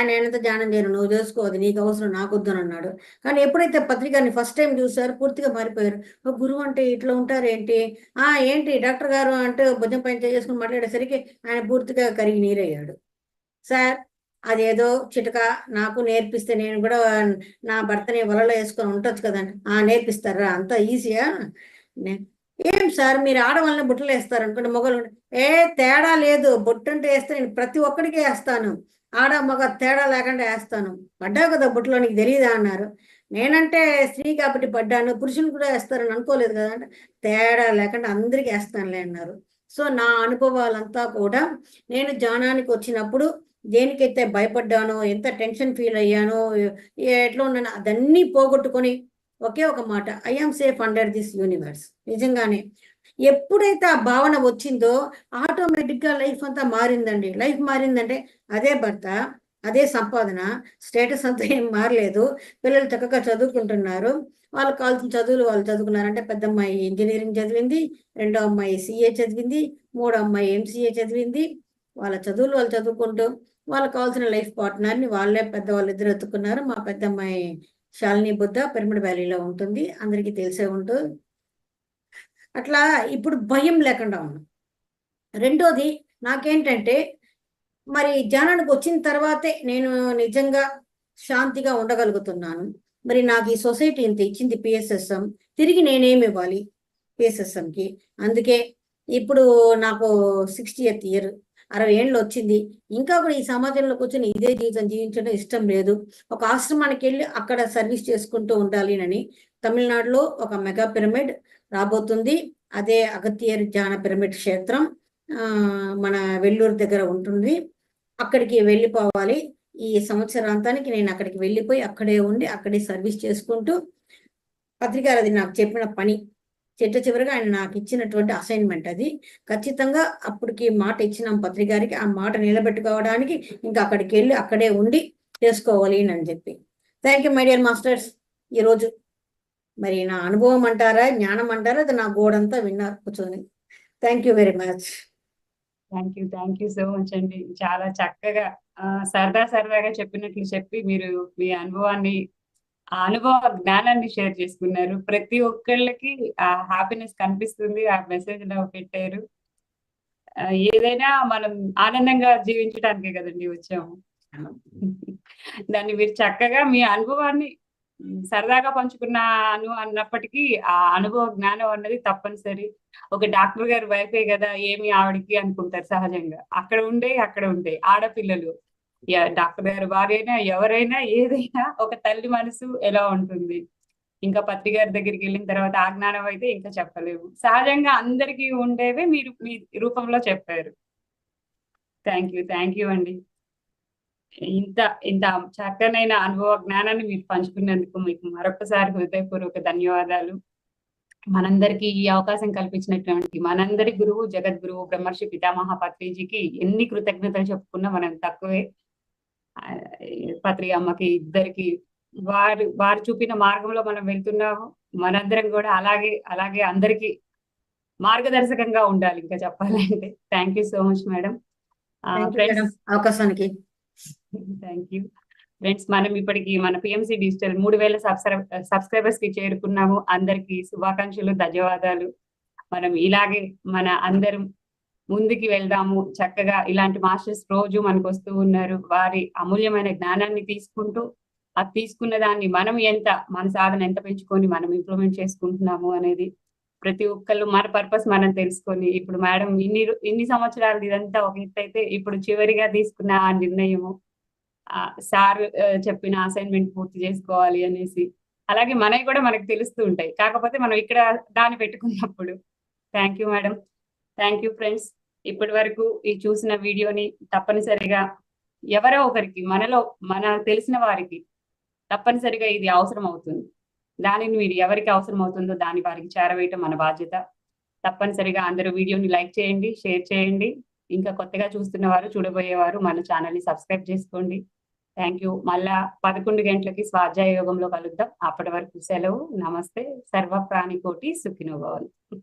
నేనంతా ధ్యానం చేయను, నువ్వు చేసుకోవద్దు, నీకు అవసరం, నాకు వద్దు అని అన్నాడు. కానీ ఎప్పుడైతే పత్రికని ఫస్ట్ టైం చూసారు పూర్తిగా మారిపోయారు. గురువు అంటే ఇట్లా ఉంటారేంటి, ఏంటి డాక్టర్ గారు అంటే భుజం పైన చేసుకుని మాట్లాడేసరికి ఆయన పూర్తిగా కరిగి నీరయ్యాడు. సార్ అదేదో చిటక నాకు నేర్పిస్తే నేను కూడా నా భర్తని వలలో వేసుకొని ఉండొచ్చు కదండి. నేర్పిస్తారా, అంత ఈజీయా? ఏం సార్ మీరు ఆడవాళ్ళని బుట్టలు వేస్తారు అనుకోండి, మొగలు తేడా లేదు, బుట్టంటే వేస్తే నేను ప్రతి ఒక్కడికి వేస్తాను, ఆడ మగ తేడా లేకుండా వేస్తాను. పడ్డావు కదా బుట్టలో, నీకు తెలియదా అన్నారు. నేనంటే స్త్రీ కాబట్టి పడ్డాను, పురుషులు కూడా వేస్తారని అనుకోలేదు కదా అంటే, తేడా లేకుండా అందరికీ వేస్తానులే అన్నారు. సో నా అనుభవాలంతా కూడా నేను ధ్యానానికి వచ్చినప్పుడు దేనికైతే భయపడ్డానో, ఎంత టెన్షన్ ఫీల్ అయ్యానో, ఎట్లా ఉన్నానో అదన్నీ పోగొట్టుకొని ఒకే ఒక మాట, I am safe under this universe. నిజంగానే ఎప్పుడైతే ఆ భావన వచ్చిందో ఆటోమేటిక్గా లైఫ్ అంతా మారిందండి. లైఫ్ మారిందంటే అదే భర్త, అదే సంపాదన, స్టేటస్ అంతా ఏం మారలేదు. పిల్లలు చక్కగా చదువుకుంటున్నారు, వాళ్ళకి కావాల్సిన చదువులు వాళ్ళు చదువుకున్నారంటే, పెద్ద అమ్మాయి ఇంజనీరింగ్ చదివింది, రెండో అమ్మాయి సిఏ చదివింది, మూడో అమ్మాయి ఎంసీఏ చదివింది. వాళ్ళ చదువులు వాళ్ళు చదువుకుంటూ వాళ్ళకి కావాల్సిన లైఫ్ పార్ట్నర్ని వాళ్ళే పెద్దవాళ్ళు ఇద్దరు ఎత్తుకున్నారు. మా పెద్ద అమ్మాయి శాలిని బుద్ధ పిరమిడ్ వ్యాలీలో ఉంటుంది, అందరికీ తెలిసే ఉంటుంది. అట్లా ఇప్పుడు భయం లేకుండా ఉన్నాం. రెండోది నాకేంటంటే, మరి ధ్యానానికి వచ్చిన తర్వాతే నేను నిజంగా శాంతిగా ఉండగలుగుతున్నాను. మరి నాకు ఈ సొసైటీ ఇంత ఇచ్చింది పిఎస్ఎస్ఎం, తిరిగి నేనేమి ఇవ్వాలి పిఎస్ఎస్ఎంకి? అందుకే ఇప్పుడు నాకు 60th ఇయర్, 60 ఏళ్ళు వచ్చింది. ఇంకా కూడా ఈ సమాజంలో కూర్చొని ఇదే జీవితం జీవించడం ఇష్టం లేదు. ఒక ఆశ్రమానికి వెళ్ళి అక్కడ సర్వీస్ చేసుకుంటూ ఉండాలి అని తమిళనాడులో ఒక మెగా పిరమిడ్ రాబోతుంది. అదే అగత్యర్ ధ్యాన పిరమిడ్ క్షేత్రం మన వెల్లూరు దగ్గర ఉంటుంది. అక్కడికి వెళ్ళిపోవాలి. ఈ సంవత్సరాంతానికి నేను అక్కడికి వెళ్ళిపోయి అక్కడే ఉండి అక్కడే సర్వీస్ చేసుకుంటూ పత్రికారు అది నాకు చెప్పిన పని. చివరిగా ఆయన నాకు ఇచ్చినటువంటి అసైన్మెంట్ అది. ఖచ్చితంగా అప్పటికి మాట ఇచ్చినాం పత్రికారికి, ఆ మాట నిలబెట్టుకోవడానికి ఇంకా అక్కడికి వెళ్ళి అక్కడే ఉండి చేసుకోవాలి అని చెప్పి. Thank you my dear masters. ఈరోజు మరి నా అనుభవం అంటారా, జ్ఞానం అంటారా, అది నా గోడంతా విన్నారు కూర్చొని. Thank you very much. Thank you so much అండి. చాలా చక్కగా సరదాగా చెప్పినట్లు చెప్పి మీరు మీ అనుభవాన్ని, ఆ అనుభవ జ్ఞానాన్ని షేర్ చేసుకున్నారు. ప్రతి ఒక్కళ్ళకి ఆ హ్యాపీనెస్ కనిపిస్తుంది, ఆ మెసేజ్ లో పెట్టారు. ఏదైనా మనం ఆనందంగా జీవించడానికే కదండి వచ్చాము. దాన్ని మీరు చక్కగా మీ అనుభవాన్ని సరదాగా పంచుకున్నాను అన్నప్పటికీ ఆ అనుభవ జ్ఞానం అన్నది తప్పనిసరి. ఒక డాక్టర్ గారి వైఫే కదా ఏమి ఆవిడకి అనుకుంటారు సహజంగా. అక్కడ ఉండే ఆడపిల్లలు, డాక్టర్ గారి భార్య అయినా ఎవరైనా ఏదైనా ఒక తల్లి మనసు ఎలా ఉంటుంది. ఇంకా పత్రి గారి దగ్గరికి వెళ్ళిన తర్వాత ఆ జ్ఞానం అయితే ఇంకా చెప్పలేము. సహజంగా అందరికీ ఉండేవే మీరు మీ రూపంలో చెప్పారు. థ్యాంక్ యూ అండి. ఇంత ఇంత చక్కనైన అనుభవ జ్ఞానాన్ని మీరు పంచుకున్నందుకు మీకు మరొకసారి హృదయపూర్వక ధన్యవాదాలు. మనందరికీ ఈ అవకాశం కల్పించినటువంటి మనందరి గురువు జగద్గురువు బ్రహ్మర్షి పితామహ పత్రిజీకి ఎన్ని కృతజ్ఞతలు చెప్పుకున్నా మనం తక్కువే. పత్రి అమ్మకి ఇద్దరికి వారు చూపిన మార్గంలో మనం వెళ్తున్నాము. మనందరం కూడా అలాగే అందరికీ మార్గదర్శకంగా ఉండాలి. ఇంకా చెప్పాలంటే thank you so much madam. Friends, అవకాశానికి థ్యాంక్ యూ ఫ్రెండ్స్. మనం ఇప్పటికి మన పిఎంసి డిజిటల్ 3000 సబ్స్క్రైబర్స్ కి చేరుకున్నాము. అందరికి శుభాకాంక్షలు, ధన్యవాదాలు. మనం ఇలాగే మన అందరం ముందుకి వెళ్దాము. చక్కగా ఇలాంటి మాస్టర్స్ రోజు మనకు వస్తూ ఉన్నారు. వారి అమూల్యమైన జ్ఞానాన్ని తీసుకుంటూ, అది తీసుకున్న దాన్ని మనం మన సాధన ఎంత పెంచుకొని మనం ఇంప్లిమెంట్ చేసుకుంటున్నాము అనేది ప్రతి ఒక్కళ్ళు మన పర్పస్ మనం తెలుసుకొని, ఇప్పుడు మేడం ఇన్ని సంవత్సరాలు ఇదంతా ఒక ఎత్తు అయితే, ఇప్పుడు చివరిగా తీసుకున్న ఆ నిర్ణయము, సార్ చెప్పిన అసైన్మెంట్ పూర్తి చేసుకోవాలి అనేసి, అలాగే మనవి కూడా మనకు తెలుస్తూ ఉంటాయి. కాకపోతే మనం ఇక్కడ దాన్ని పెట్టుకున్నప్పుడు. Thank you madam. Thank you friends. ఇప్పటి వరకు ఈ చూసిన వీడియోని తప్పనిసరిగా ఎవరో ఒకరికి, మన తెలిసిన వారికి తప్పనిసరిగా ఇది అవసరం అవుతుంది. దానిని మీరు ఎవరికి అవసరం అవుతుందో దాన్ని వారికి చేరవేయటం మన బాధ్యత. తప్పనిసరిగా అందరూ వీడియోని లైక్ చేయండి, షేర్ చేయండి. ఇంకా కొత్తగా చూస్తున్న చూడబోయేవారు మన ఛానల్ని సబ్స్క్రైబ్ చేసుకోండి. Thank you. మళ్ళా 11 గంటలకి స్వాధ్యాయ యోగంలో కలుద్దాం. అప్పటి వరకు సెలవు. నమస్తే. సర్వ ప్రాణికోటి సుఖినో భవంతు.